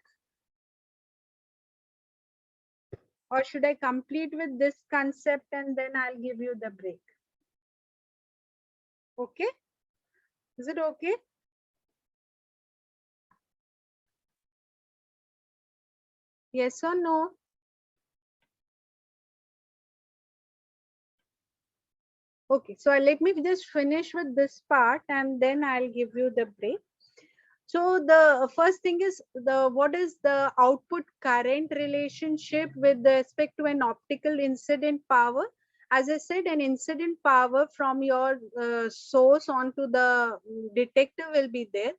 Or should I complete with this concept and then I'll give you the break? Okay? Is it okay? Yes or no? Okay, so let me just finish with this part and then I'll give you the break. So the first thing is, what is the output current relationship with respect to an optical incident power? As I said, an incident power from your source onto the detector will be there.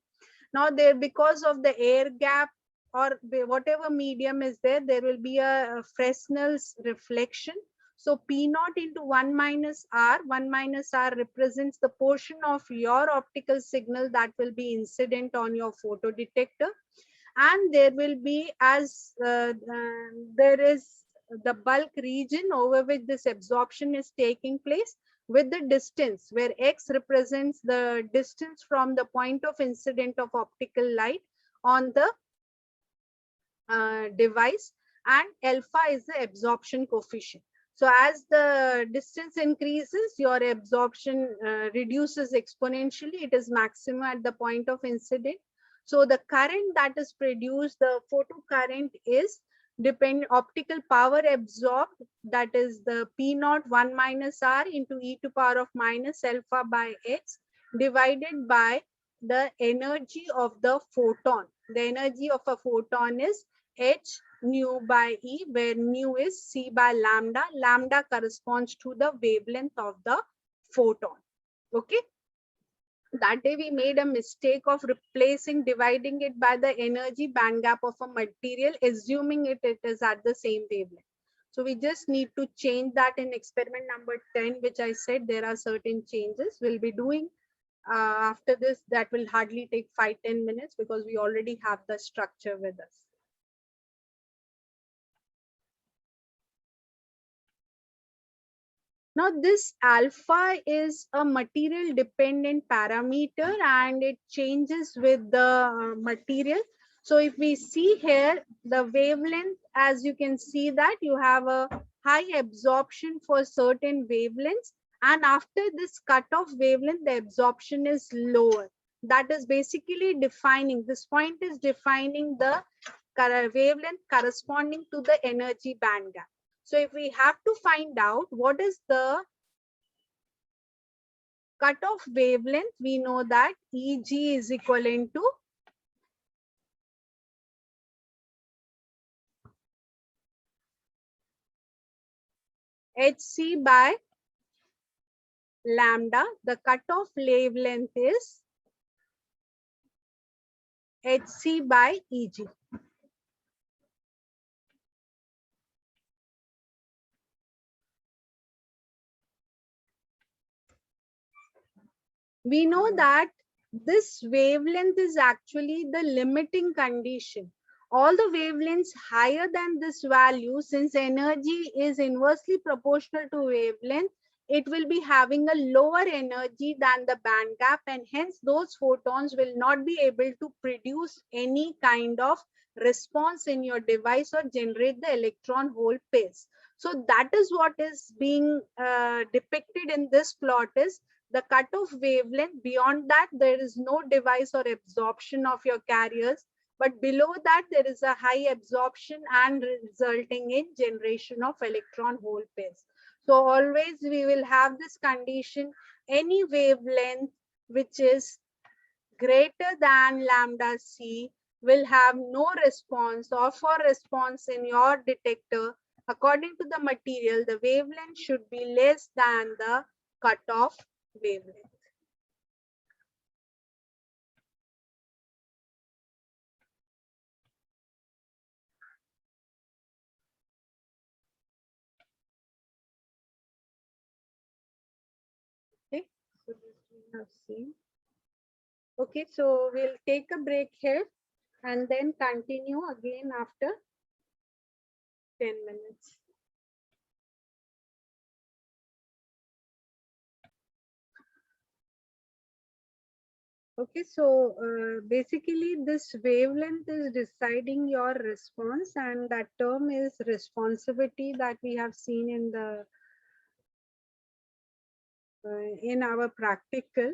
Now there, because of the air gap or whatever medium is there, there will be a Fresnel's reflection. So P naught into 1 minus R, 1 minus R represents the portion of your optical signal that will be incident on your photo detector. And there will be, as there is the bulk region over which this absorption is taking place, with the distance, where X represents the distance from the point of incident of optical light on the device, and alpha is the absorption coefficient. So as the distance increases, your absorption reduces exponentially. It is maximum at the point of incident. So the current that is produced, the photo current, is depend optical power absorbed, that is the P naught 1 minus R into e to power of minus alpha by x divided by the energy of the photon. The energy of a photon is h nu by E, where nu is c by lambda. Lambda corresponds to the wavelength of the photon. Okay. That day we made a mistake of dividing it by the energy band gap of a material, assuming it is at the same wavelength. So we just need to change that in experiment number 10, which I said there are certain changes we'll be doing after this. That will hardly take 5-10 minutes because we already have the structure with us. Now this alpha is a material dependent parameter and it changes with the material. So if we see here the wavelength, as you can see that you have a high absorption for certain wavelengths, and after this cutoff wavelength the absorption is lower. That is basically defining, this point is defining the wavelength corresponding to the energy band gap. So if we have to find out what is the cutoff wavelength, we know that Eg is equivalent to Hc by lambda. The cutoff wavelength is Hc by Eg. We know that this wavelength is actually the limiting condition. All the wavelengths higher than this value, since energy is inversely proportional to wavelength, it will be having a lower energy than the band gap, and hence those photons will not be able to produce any kind of response in your device or generate the electron hole pairs. So that is what is being depicted in this plot is the cutoff wavelength. Beyond that, there is no device or absorption of your carriers. But below that, there is a high absorption and resulting in generation of electron hole pairs. So always we will have this condition, any wavelength which is greater than lambda c will have no response, or for response in your detector, according to the material, the wavelength should be less than the cutoff wavelength. Okay, so this we have seen. Okay, so we'll take a break here and then continue again after 10 minutes. Okay, so basically this wavelength is deciding your response, and that term is responsivity that we have seen in the in our practical.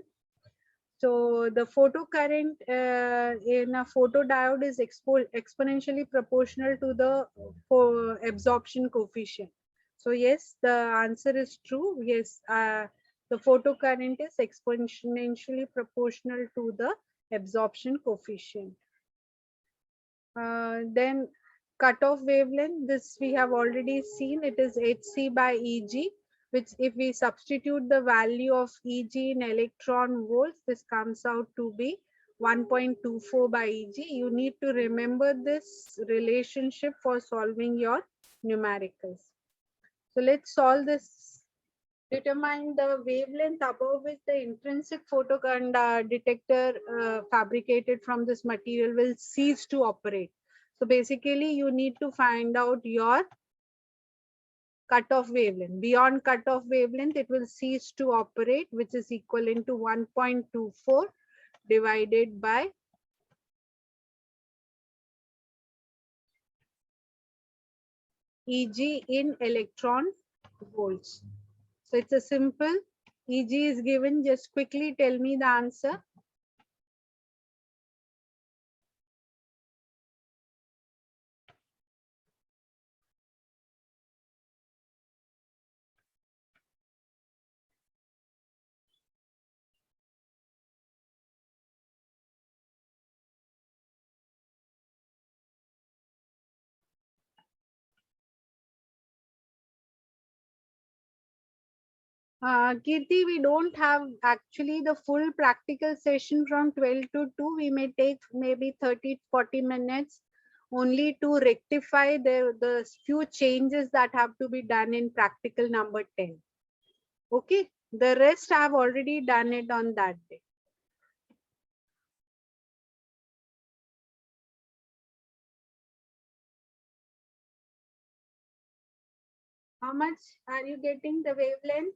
So the photocurrent in a photodiode is exponentially proportional to the absorption coefficient. So yes, the answer is true. Yes, the photocurrent is exponentially proportional to the absorption coefficient. Then cutoff wavelength, this we have already seen, it is Hc by Eg, which if we substitute the value of Eg in electron volts, this comes out to be 1.24 by Eg. You need to remember this relationship for solving your numericals. So let's solve this. Determine the wavelength above which the intrinsic photocurrent detector fabricated from this material will cease to operate. So basically you need to find out your cutoff wavelength. Beyond cutoff wavelength, it will cease to operate, which is equivalent to 1.24 divided by Eg in electron volts. So it's a simple, Eg is given, just quickly tell me the answer. Kirti, we don't have actually the full practical session from 12 to 2. We may take maybe 30-40 minutes only to rectify the few changes that have to be done in practical number 10. Okay, the rest I have already done it on that day. How much are you getting the wavelength?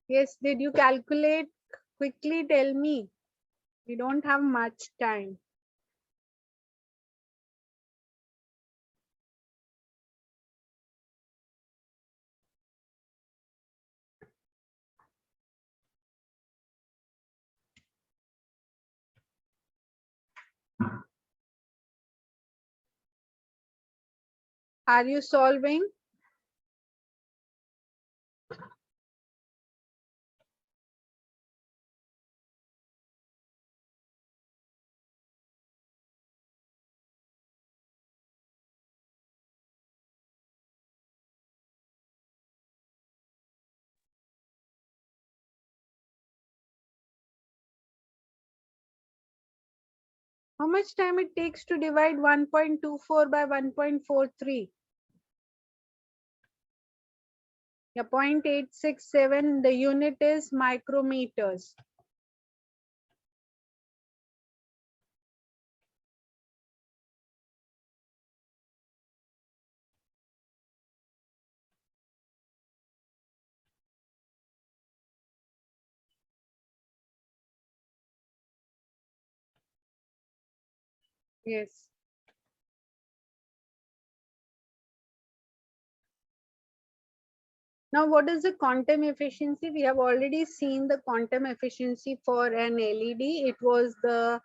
Yes, did you calculate? Quickly tell me. We don't have much time. Are you solving? How much time it takes to divide 1.24 by 1.43? Yeah, 0.867. The unit is micrometers. Yes. Now, what is the quantum efficiency? We have already seen the quantum efficiency for an LED. It was the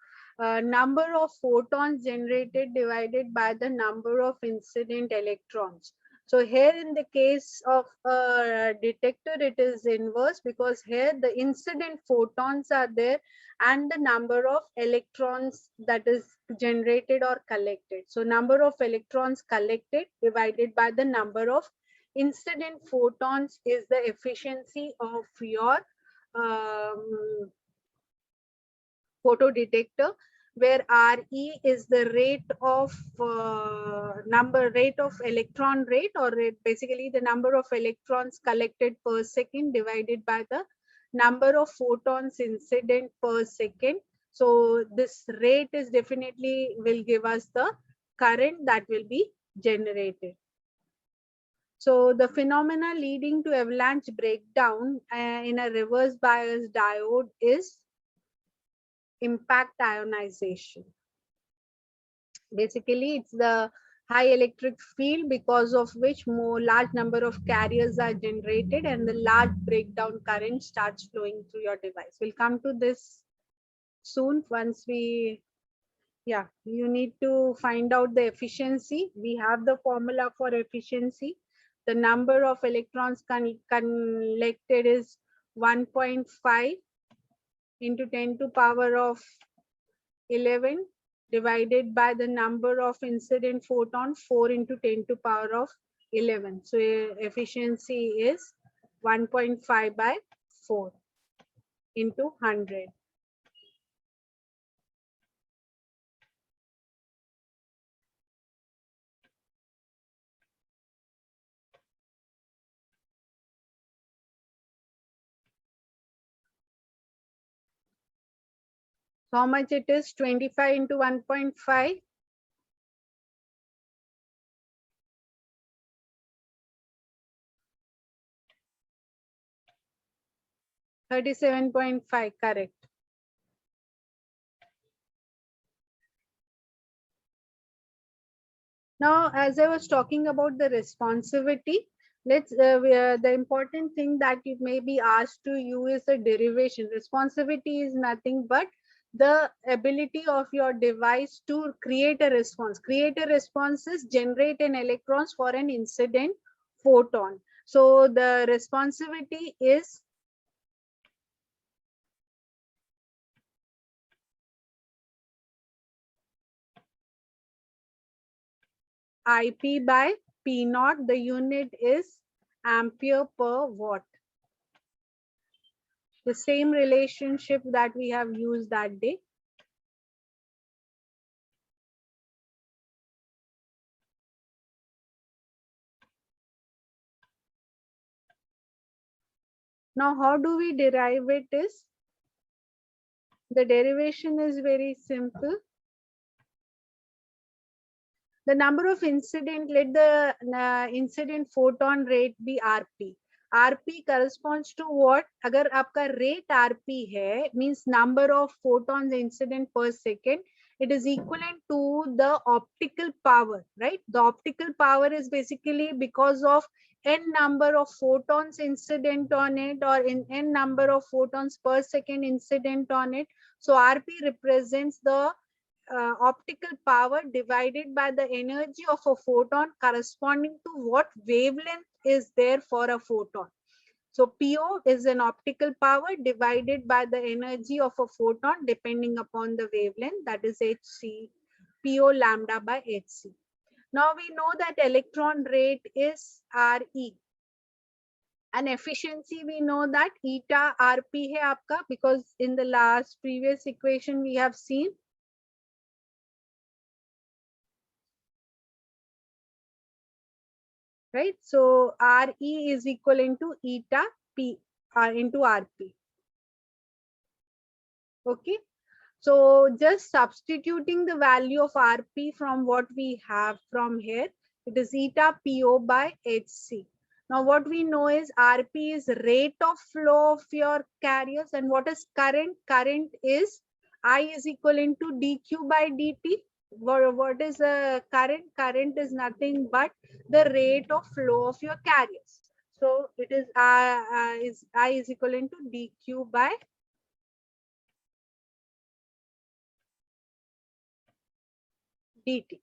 number of photons generated divided by the number of incident electrons. So here in the case of a detector, it is inverse because here the incident photons are there and the number of electrons that is generated or collected. So number of electrons collected divided by the number of incident photons is the efficiency of your photo detector, where Re is the rate of rate of electron rate, or basically the number of electrons collected per second divided by the number of photons incident per second. So this rate is definitely will give us the current that will be generated. So the phenomena leading to avalanche breakdown in a reverse bias diode is impact ionization. Basically, it's the high electric field because of which more large number of carriers are generated and the large breakdown current starts flowing through your device. We'll come to this soon once we, yeah, you need to find out the efficiency. We have the formula for efficiency. The number of electrons collected is 1.5 into 10 to power of 11 divided by the number of incident photon 4 into 10 to power of 11. So efficiency is 1.5 by 4 into 100. So how much it is? 25 into 1.5. 37.5, correct. Now, as I was talking about the responsivity, the important thing that it may be asked to you is the derivation. Responsivity is nothing but the ability of your device to create a response. Create a response is generate an electrons for an incident photon. So the responsivity is IP by P naught. The unit is ampere per watt. The same relationship that we have used that day. Now, how do we derive it is, the derivation is very simple. The number of incident, let the incident photon rate be RP. RP corresponds to what? अगर आपका rate RP है, means number of photons incident per second, it is equivalent to the optical power, right? The optical power is basically because of n number of photons incident on it, or in n number of photons per second incident on it. So RP represents the optical power divided by the energy of a photon corresponding to what wavelength is there for a photon. So PO is an optical power divided by the energy of a photon depending upon the wavelength, that is HC, PO lambda by HC. Now we know that electron rate is RE. And efficiency, we know that eta RP hai aapka, because in the last previous equation we have seen right? So RE is equivalent to eta P into RP. Okay. So just substituting the value of RP from what we have from here, it is eta PO by HC. Now what we know is RP is rate of flow of your carriers, and what is current? Current is I is equivalent to dQ by dt. What is the current? Current is nothing but the rate of flow of your carriers. So it is I is equivalent to dQ by dt.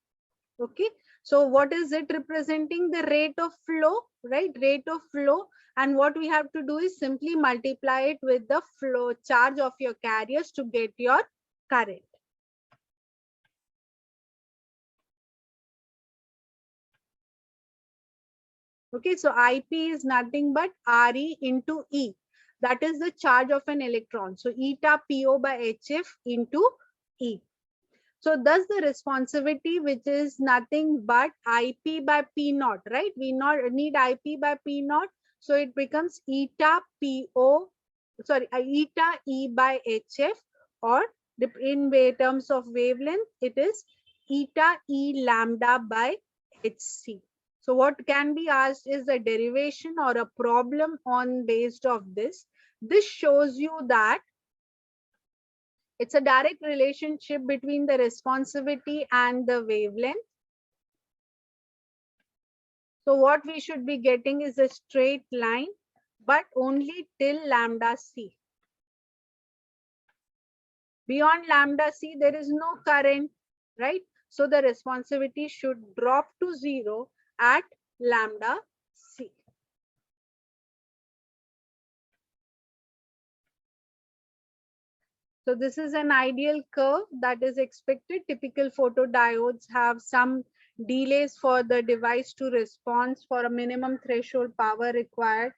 Okay, so what is it representing? The rate of flow, right? Rate of flow. And what we have to do is simply multiply it with the flow charge of your carriers to get your current. Okay, so IP is nothing but RE into E. That is the charge of an electron. So eta PO by HF into E. So thus the responsivity, which is nothing but IP by P naught, right? We not need IP by P naught. So it becomes eta PO, sorry, eta E by HF, or in terms of wavelength, it is eta E lambda by HC. So what can be asked is a derivation or a problem on based of this. This shows you that it's a direct relationship between the responsivity and the wavelength. So what we should be getting is a straight line, but only till lambda C. Beyond lambda C, there is no current, right? So the responsivity should drop to 0 at lambda C. So this is an ideal curve that is expected. Typical photodiodes have some delays for the device to respond for a minimum threshold power required.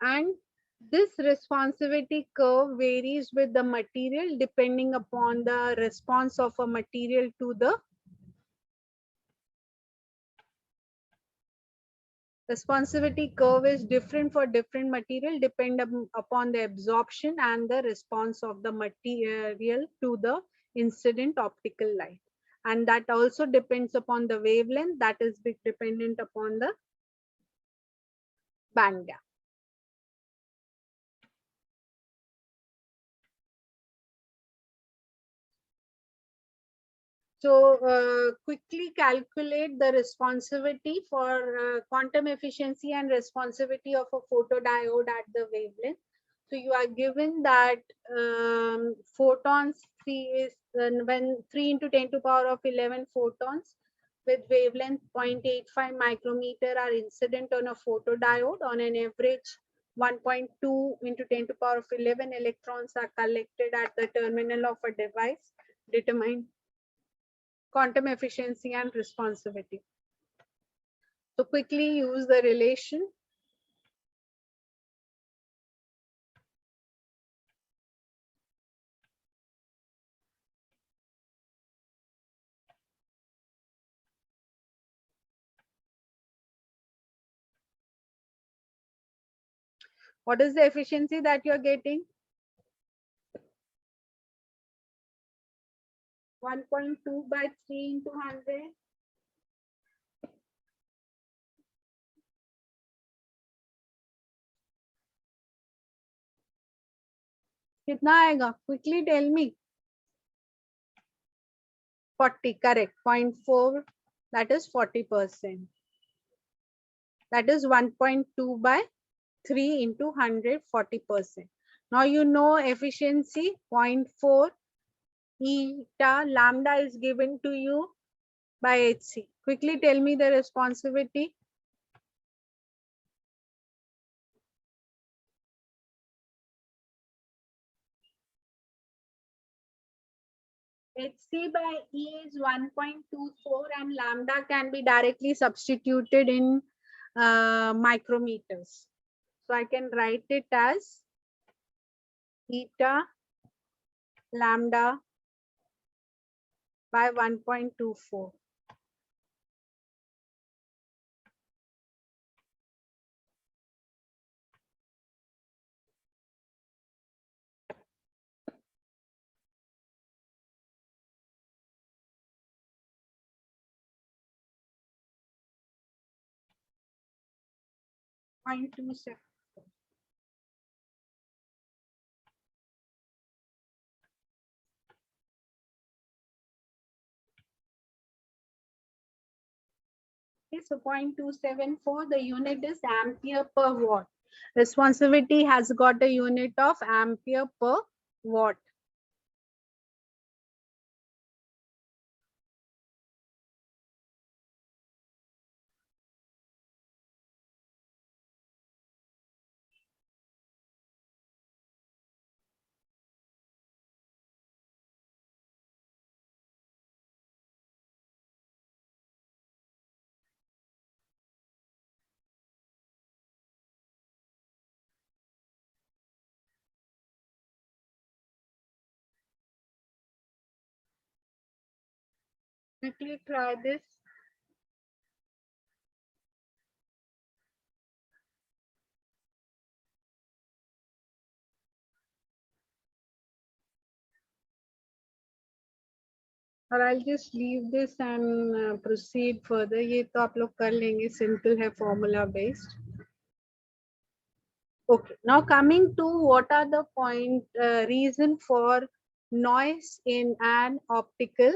And this responsivity curve varies with the material depending upon the response of a material to the responsivity curve is different for different material depending upon the absorption and the response of the material to the incident optical light. And that also depends upon the wavelength, that is dependent upon the band gap. So quickly calculate the responsivity for quantum efficiency and responsivity of a photodiode at the wavelength. So you are given that photons C is when 3 into 10 to power of 11 photons with wavelength 0.85 micrometer are incident on a photodiode. On an average, 1.2 into 10 to power of 11 electrons are collected at the terminal of a device. Determine quantum efficiency and responsivity. So quickly use the relation. What is the efficiency that you're getting? 1.2 by 3 into 100. कितना आएगा? Quickly tell me. 40, correct. 0.4, that is 40%. That is 1.2 by 3 into 100, 40%. Now you know efficiency 0.4 eta lambda is given to you by HC. Quickly tell me the responsivity. HC by E is 1.24 and lambda can be directly substituted in micrometers. So I can write it as eta lambda by 1.24. Okay, so 0.274, the unit is ampere per watt. Responsivity has got a unit of ampere per watt. Quickly try this. Or I'll just leave this and proceed further. ये तो आप लोग कर लेंगे, simple है, formula based. Okay, now coming to what are the reason for noise in an optical.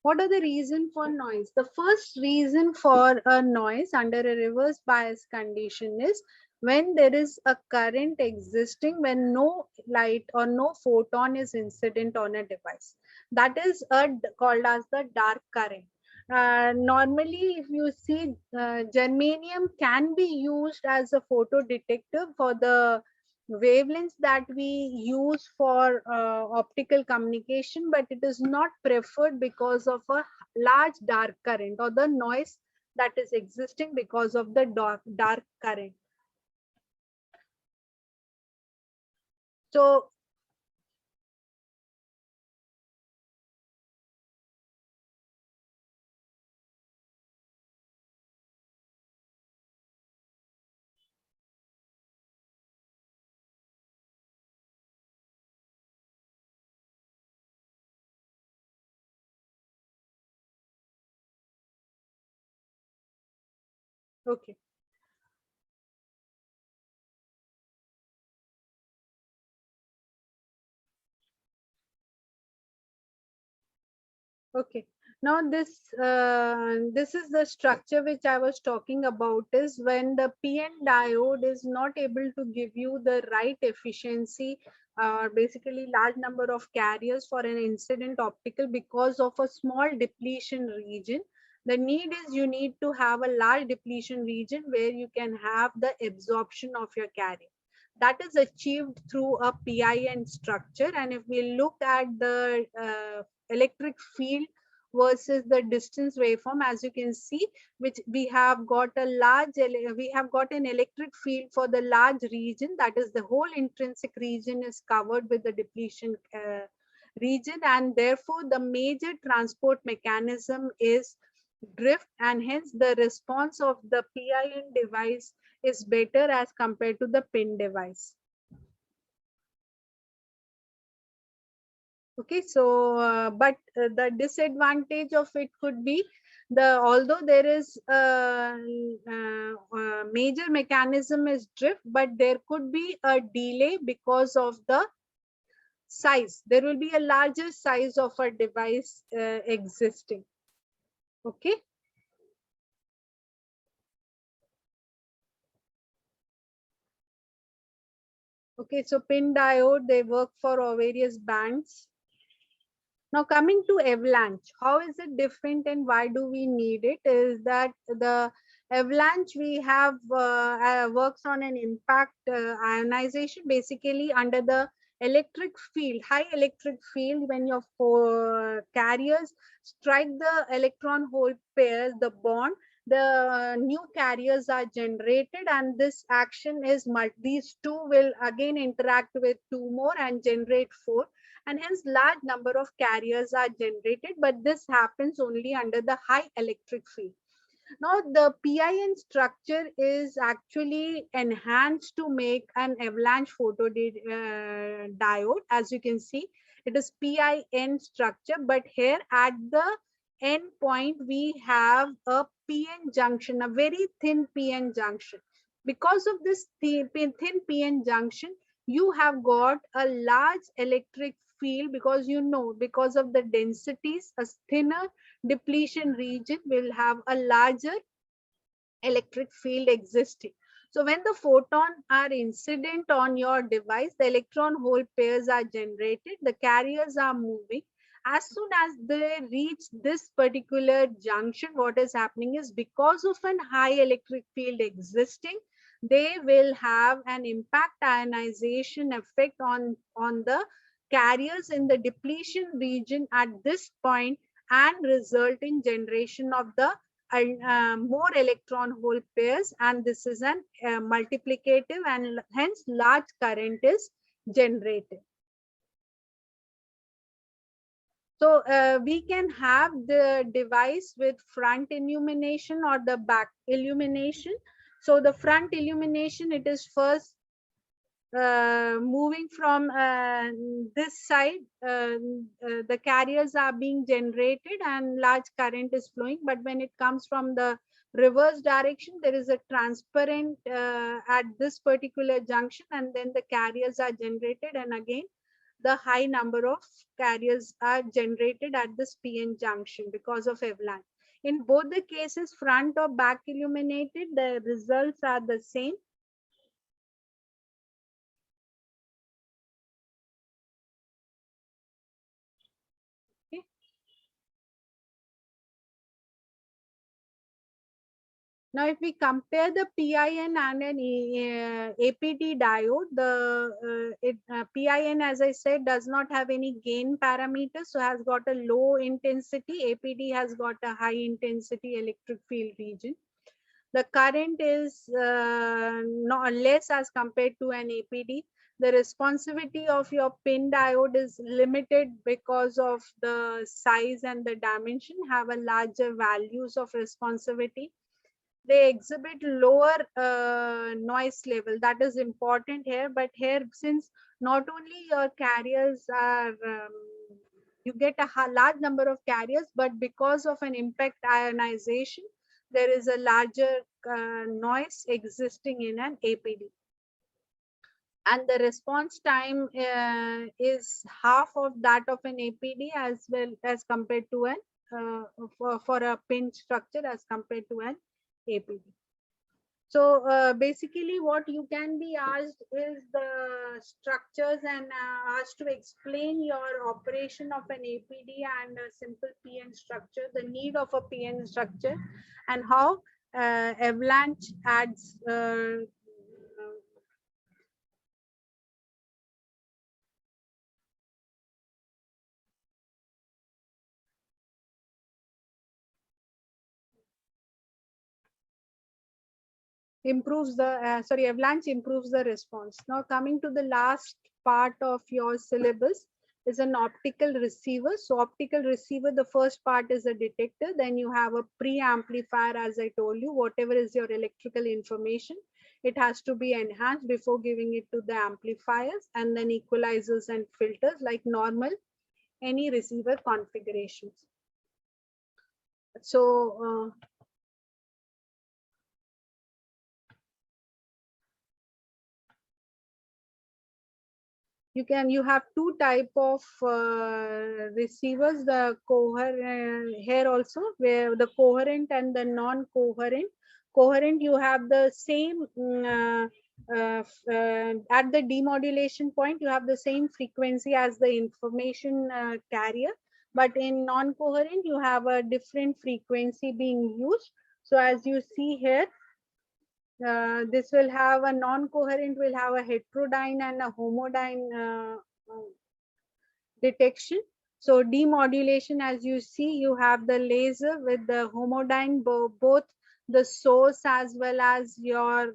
What are the reason for noise? The first reason for a noise under a reverse bias condition is when there is a current existing when no light or no photon is incident on a device. That is called as the dark current. Normally, if you see, germanium can be used as a photo detector for the wavelengths that we use for optical communication, but it is not preferred because of a large dark current or the noise that is existing because of the dark current. So okay, okay. Now this is the structure which I was talking about, is when the PN diode is not able to give you the right efficiency, basically large number of carriers for an incident optical because of a small depletion region. The need is you need to have a large depletion region where you can have the absorption of your carrier. That is achieved through a PIN structure. And if we look at the electric field versus the distance waveform, as you can see, which we have got a we have got an electric field for the large region, that is the whole intrinsic region is covered with the depletion region, and therefore the major transport mechanism is drift, and hence the response of the PIN device is better as compared to the pin device. Okay, so the disadvantage of it could be, although there is major mechanism is drift, but there could be a delay because of the size. There will be a larger size of a device existing. Okay. Okay, so pin diode, they work for various bands. Now coming to avalanche, how is it different and why do we need it? Is that the avalanche we have works on an impact ionization, basically under the electric field, high electric field. When your carriers strike the electron hole pairs, the bond, the new carriers are generated, and this action is these two will again interact with two more and generate four, and hence large number of carriers are generated, but this happens only under the high electric field. Now the PIN structure is actually enhanced to make an avalanche diode. As you can see, it is PIN structure, but here at the end point we have a PN junction, a very thin PN junction. Because of this thin PN junction, you have got a large electric field, because because of the densities, a thinner depletion region will have a larger electric field existing. So when the photons are incident on your device, the electron hole pairs are generated, the carriers are moving. As soon as they reach this particular junction, what is happening is, because of an high electric field existing, they will have an impact ionization effect on the carriers in the depletion region at this point, and result in generation of the more electron hole pairs, and this is an multiplicative, and hence large current is generated. So we can have the device with front illumination or the back illumination. So the front illumination, it is first moving from this side, the carriers are being generated and large current is flowing. But when it comes from the reverse direction, there is a transparent at this particular junction, and then the carriers are generated, and again the high number of carriers are generated at this PN junction because of avalanche. In both the cases, front or back illuminated, the results are the same. Now, if we compare the PIN and an APD diode, the PIN, as I said, does not have any gain parameters, so has got a low intensity. APD has got a high intensity electric field region. The current is not less as compared to an APD. The responsivity of your pin diode is limited because of the size and the dimension have a larger values of responsivity. They exhibit lower noise level. That is important here. But here, since not only your carriers are, you get a large number of carriers, but because of an impact ionization, there is a larger noise existing in an APD. And the response time is half of that of an APD as well as compared to an for a pin structure as compared to an APD. So basically what you can be asked is the structures and asked to explain your operation of an APD and a simple PN structure, the need of a PN structure, and how Avalanche adds Avalanche improves the response. Now coming to the last part of your syllabus is an optical receiver. So optical receiver, the first part is a detector. Then you have a preamplifier, as I told you, whatever is your electrical information, it has to be enhanced before giving it to the amplifiers, and then equalizers and filters like normal, any receiver configurations. So you have two type of receivers, the coherent here also, where the coherent and the non-coherent. Coherent, you have the same at the demodulation point, you have the same frequency as the information carrier, but in non-coherent you have a different frequency being used. So as you see here, this will have a non-coherent, will have a heterodyne and a homodyne detection. So demodulation, as you see, you have the laser with the homodyne, both the source as well as your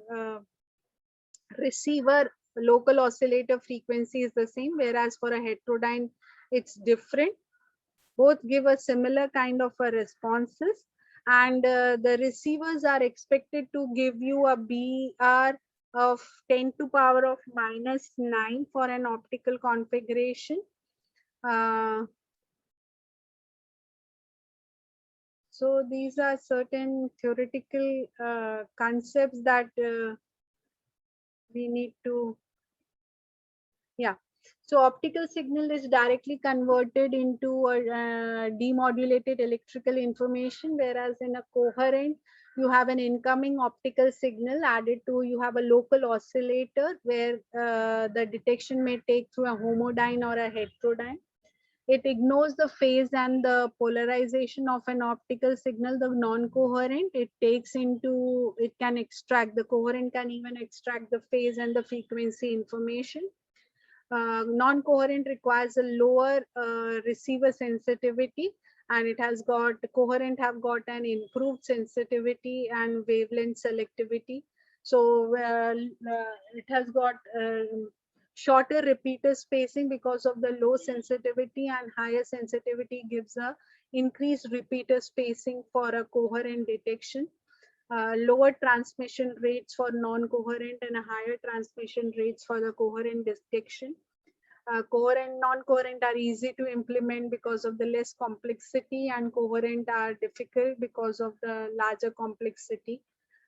receiver local oscillator frequency is the same, whereas for a heterodyne it's different. Both give a similar kind of a responses, and the receivers are expected to give you a BR of 10 to power of -9 for an optical configuration. So these are certain theoretical concepts that we need to, yeah. So optical signal is directly converted into a demodulated electrical information, whereas in a coherent, you have an incoming optical signal added to, you have a local oscillator where the detection may take through a homodyne or a heterodyne. It ignores the phase and the polarization of an optical signal. The non-coherent, it takes into, it can extract, the coherent can even extract the phase and the frequency information. Non-coherent requires a lower receiver sensitivity, and it has got, coherent have got an improved sensitivity and wavelength selectivity. So it has got shorter repeater spacing because of the low sensitivity, and higher sensitivity gives a increased repeater spacing for a coherent detection. Lower transmission rates for non-coherent and a higher transmission rates for the coherent detection. Coherent, non-coherent are easy to implement because of the less complexity, and coherent are difficult because of the larger complexity.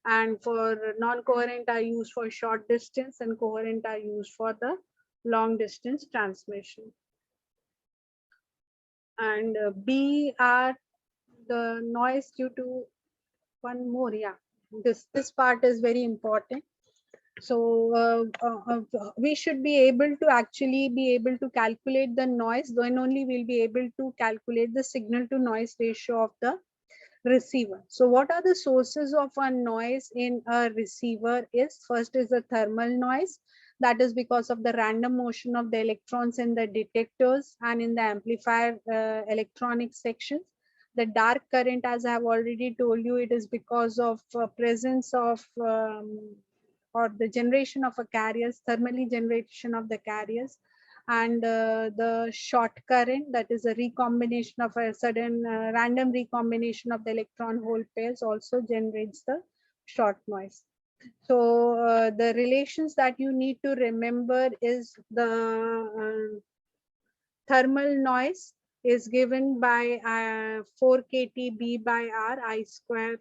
And for non-coherent are used for short distance, and coherent are used for the long distance transmission. And B are the noise due to, one more, yeah, this part is very important. So we should be able to actually be able to calculate the noise, then only we'll be able to calculate the signal to noise ratio of the receiver. So what are the sources of a noise in a receiver is, first is the thermal noise, that is because of the random motion of the electrons in the detectors and in the amplifier electronic sections. The dark current, as I have already told you, it is because of presence of or the generation of a carriers, thermally generation of the carriers. And the short current, that is a recombination of a sudden random recombination of the electron hole pairs, also generates the short noise. So the relations that you need to remember is the thermal noise is given by 4 kTb by R, I square.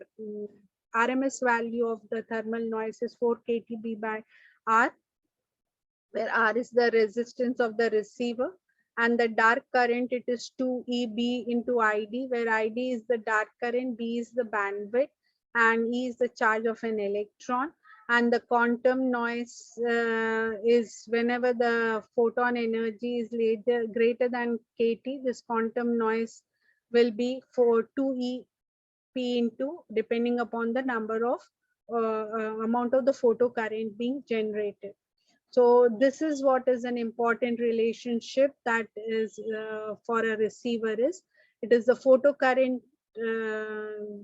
RMS value of the thermal noise is 4 kTb by R, where R is the resistance of the receiver. And the dark current, it is 2EB into ID, where ID is the dark current, B is the bandwidth, and E is the charge of an electron. And the quantum noise is whenever the photon energy is greater than kT, this quantum noise will be for 2E P into, depending upon the number of amount of the photocurrent being generated. So this is what is an important relationship that is for a receiver is, it is the photocurrent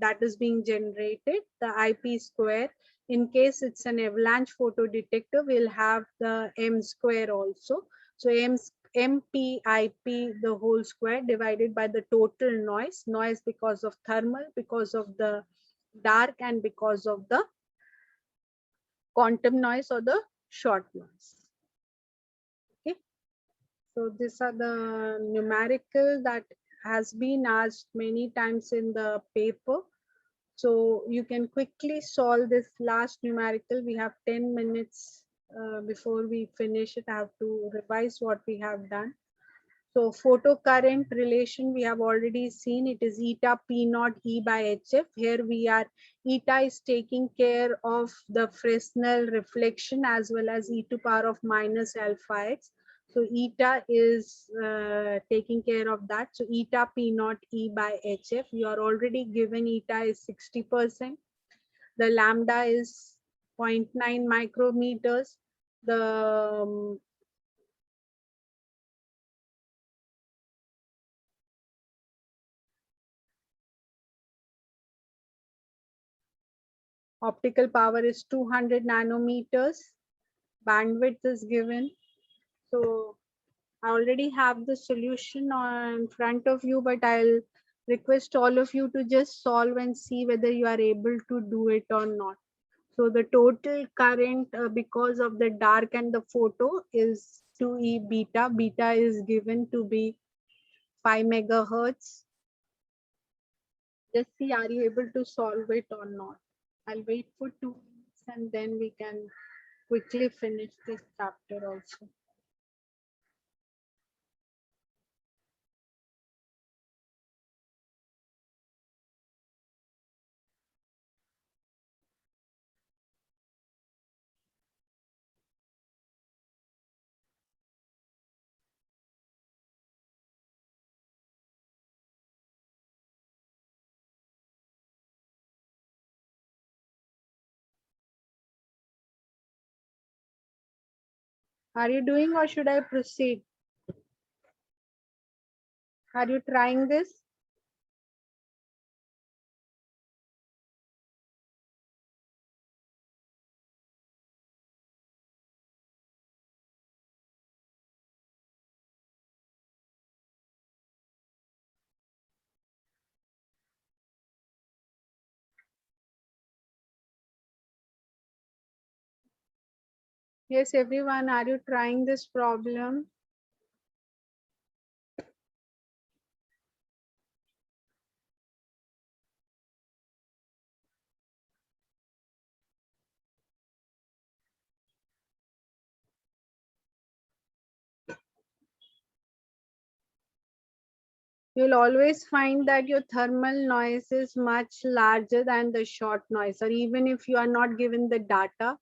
that is being generated, the IP square. In case it's an avalanche photodetector, we'll have the M square also. So MPIP, the whole square, divided by the total noise because of thermal, because of the dark, and because of the quantum noise or the short noise. Okay, so these are the numerical that has been asked many times in the paper. So you can quickly solve this last numerical. We have 10 minutes before we finish it. I have to revise what we have done. So photocurrent relation we have already seen. It is eta P naught E by HF. Here we are, eta is taking care of the Fresnel reflection as well as e to power of minus alpha x. So eta is taking care of that. So eta P naught E by HF. You are already given eta is 60%. The lambda is 0.9 micrometers. The optical power is 200 nanometers. Bandwidth is given. So I already have the solution in front of you, but I'll request all of you to just solve and see whether you are able to do it or not. So the total current because of the dark and the photo is 2E beta. Beta is given to be 5 megahertz. Just see, are you able to solve it or not? I'll wait for 2 minutes and then we can quickly finish this chapter also. Are you doing or should I proceed? Are you trying this? Yes, everyone, are you trying this problem? You'll always find that your thermal noise is much larger than the short noise, or even if you are not given the data,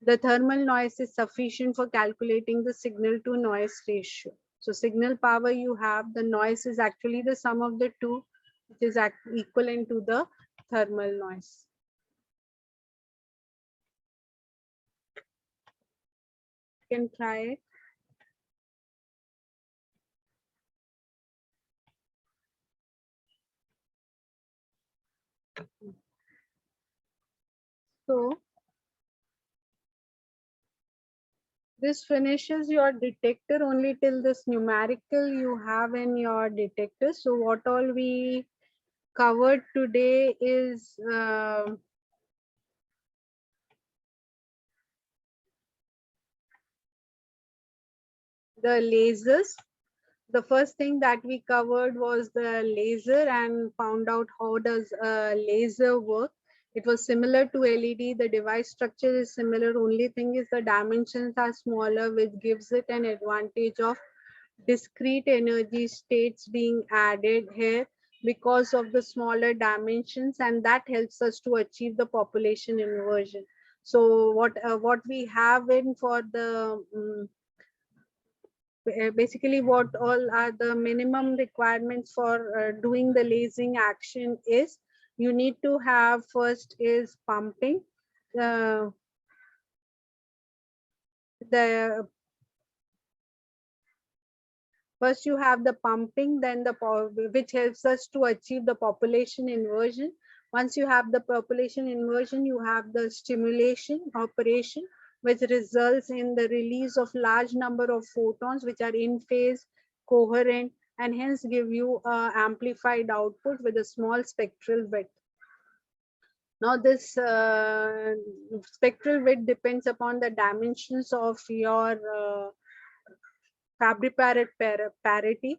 the thermal noise is sufficient for calculating the signal to noise ratio. So signal power you have, the noise is actually the sum of the two, which is equivalent to the thermal noise. You can try it. So this finishes your detector only till this numerical you have in your detector. So what all we covered today is the lasers. The first thing that we covered was the laser and found out how does a laser work. It was similar to LED. The device structure is similar. Only thing is the dimensions are smaller, which gives it an advantage of discrete energy states being added here because of the smaller dimensions, and that helps us to achieve the population inversion. So what we have in for the basically what all are the minimum requirements for doing the lasing action is, you need to have first is pumping. uh, the First you have the pumping, then which helps us to achieve the population inversion. Once you have the population inversion, you have the stimulation operation, which results in the release of large number of photons which are in phase, coherent, and hence give you amplified output with a small spectral width. Now this spectral width depends upon the dimensions of your fabric parity,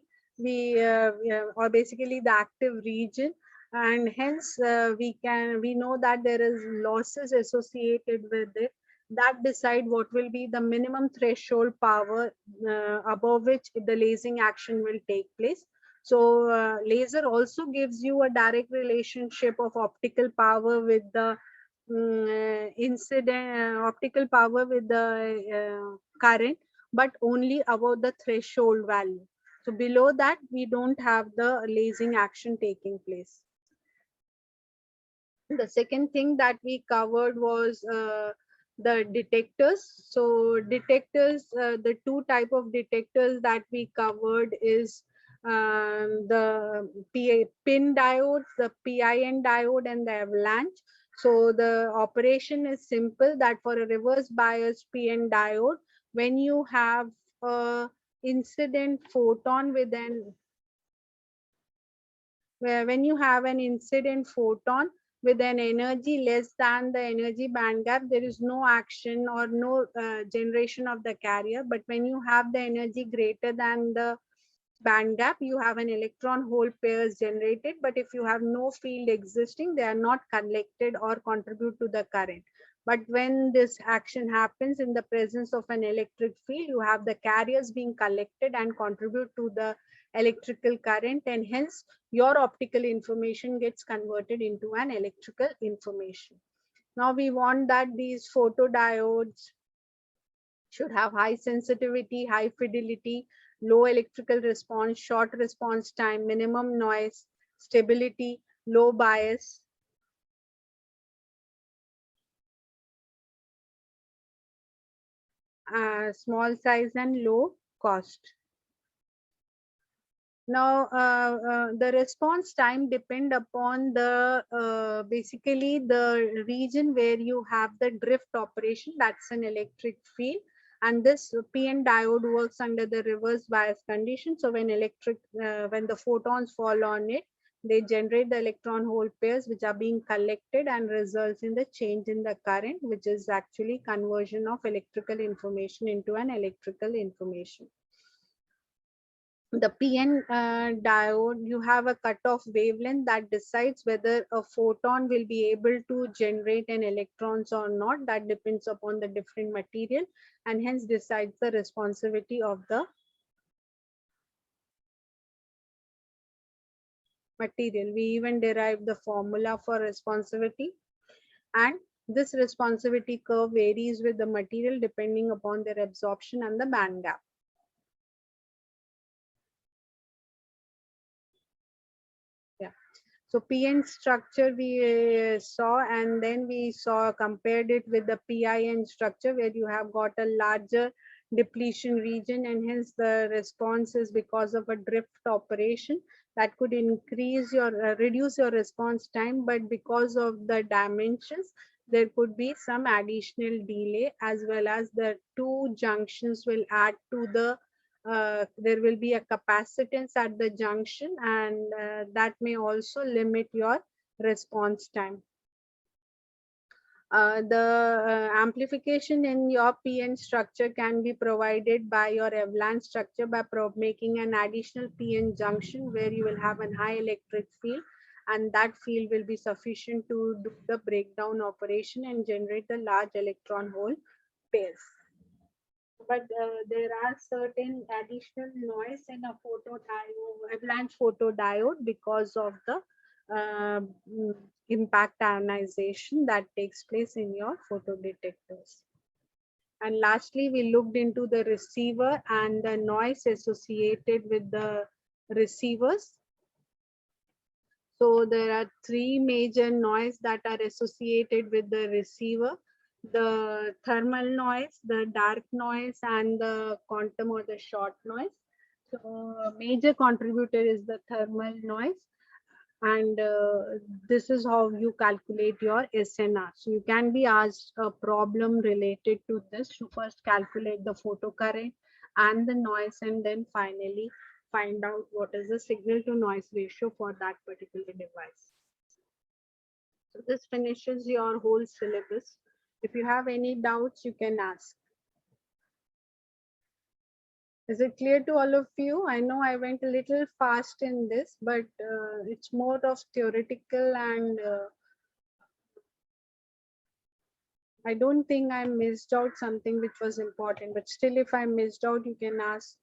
or basically the active region, and hence we know that there is losses associated with it that decide what will be the minimum threshold power above which the lasing action will take place. So laser also gives you a direct relationship of optical power with the incident optical power with the current, but only above the threshold value. So below that, we don't have the lasing action taking place. The second thing that we covered was the detectors. So detectors, the two type of detectors that we covered is the pin diode, the PIN diode, and the avalanche. So the operation is simple, that for a reverse bias PN diode, when you have a incident photon with an where when you have an incident photon with an energy less than the energy band gap, there is no action or no generation of the carrier. But when you have the energy greater than the band gap, you have an electron hole pairs generated. But if you have no field existing, they are not collected or contribute to the current. But when this action happens in the presence of an electric field, you have the carriers being collected and contribute to the electrical current, and hence your optical information gets converted into an electrical information. Now we want that these photodiodes should have high sensitivity, high fidelity, low electrical response, short response time, minimum noise, stability, low bias, small size, and low cost. Now, the response time depend upon the basically the region where you have the drift operation. That's an electric field, and this PN diode works under the reverse bias condition. So when the photons fall on it, they generate the electron hole pairs which are being collected and results in the change in the current, which is actually conversion of electrical information into an electrical information. The PN diode, you have a cutoff wavelength that decides whether a photon will be able to generate an electrons or not. That depends upon the different material and hence decides the responsivity of the material. We even derive the formula for responsivity, and this responsivity curve varies with the material depending upon their absorption and the band gap. Yeah. So PN structure we saw, and then we saw compared it with the PIN structure where you have got a larger depletion region, and hence the response is because of a drift operation that could increase your reduce your response time, but because of the dimensions there could be some additional delay, as well as the two junctions will add to the there will be a capacitance at the junction, and that may also limit your response time. The amplification in your PN structure can be provided by your avalanche structure by making an additional PN junction where you will have a high electric field, and that field will be sufficient to do the breakdown operation and generate the large electron hole pairs. but there are certain additional noise in a photodiode, avalanche photodiode, because of the uh, mm, impact ionization that takes place in your photodetectors. And lastly, we looked into the receiver and the noise associated with the receivers. So there are three major noise that are associated with the receiver: the thermal noise, the dark noise, and the quantum or the short noise. So a major contributor is the thermal noise, and this is how you calculate your SNR. So you can be asked a problem related to this. You first calculate the photocurrent and the noise, and then finally find out what is the signal to noise ratio for that particular device. So this finishes your whole syllabus. If you have any doubts, you can ask. Is it clear to all of you? I know I went a little fast in this, but it's more of theoretical, and I don't think I missed out something which was important, but still if I missed out, you can ask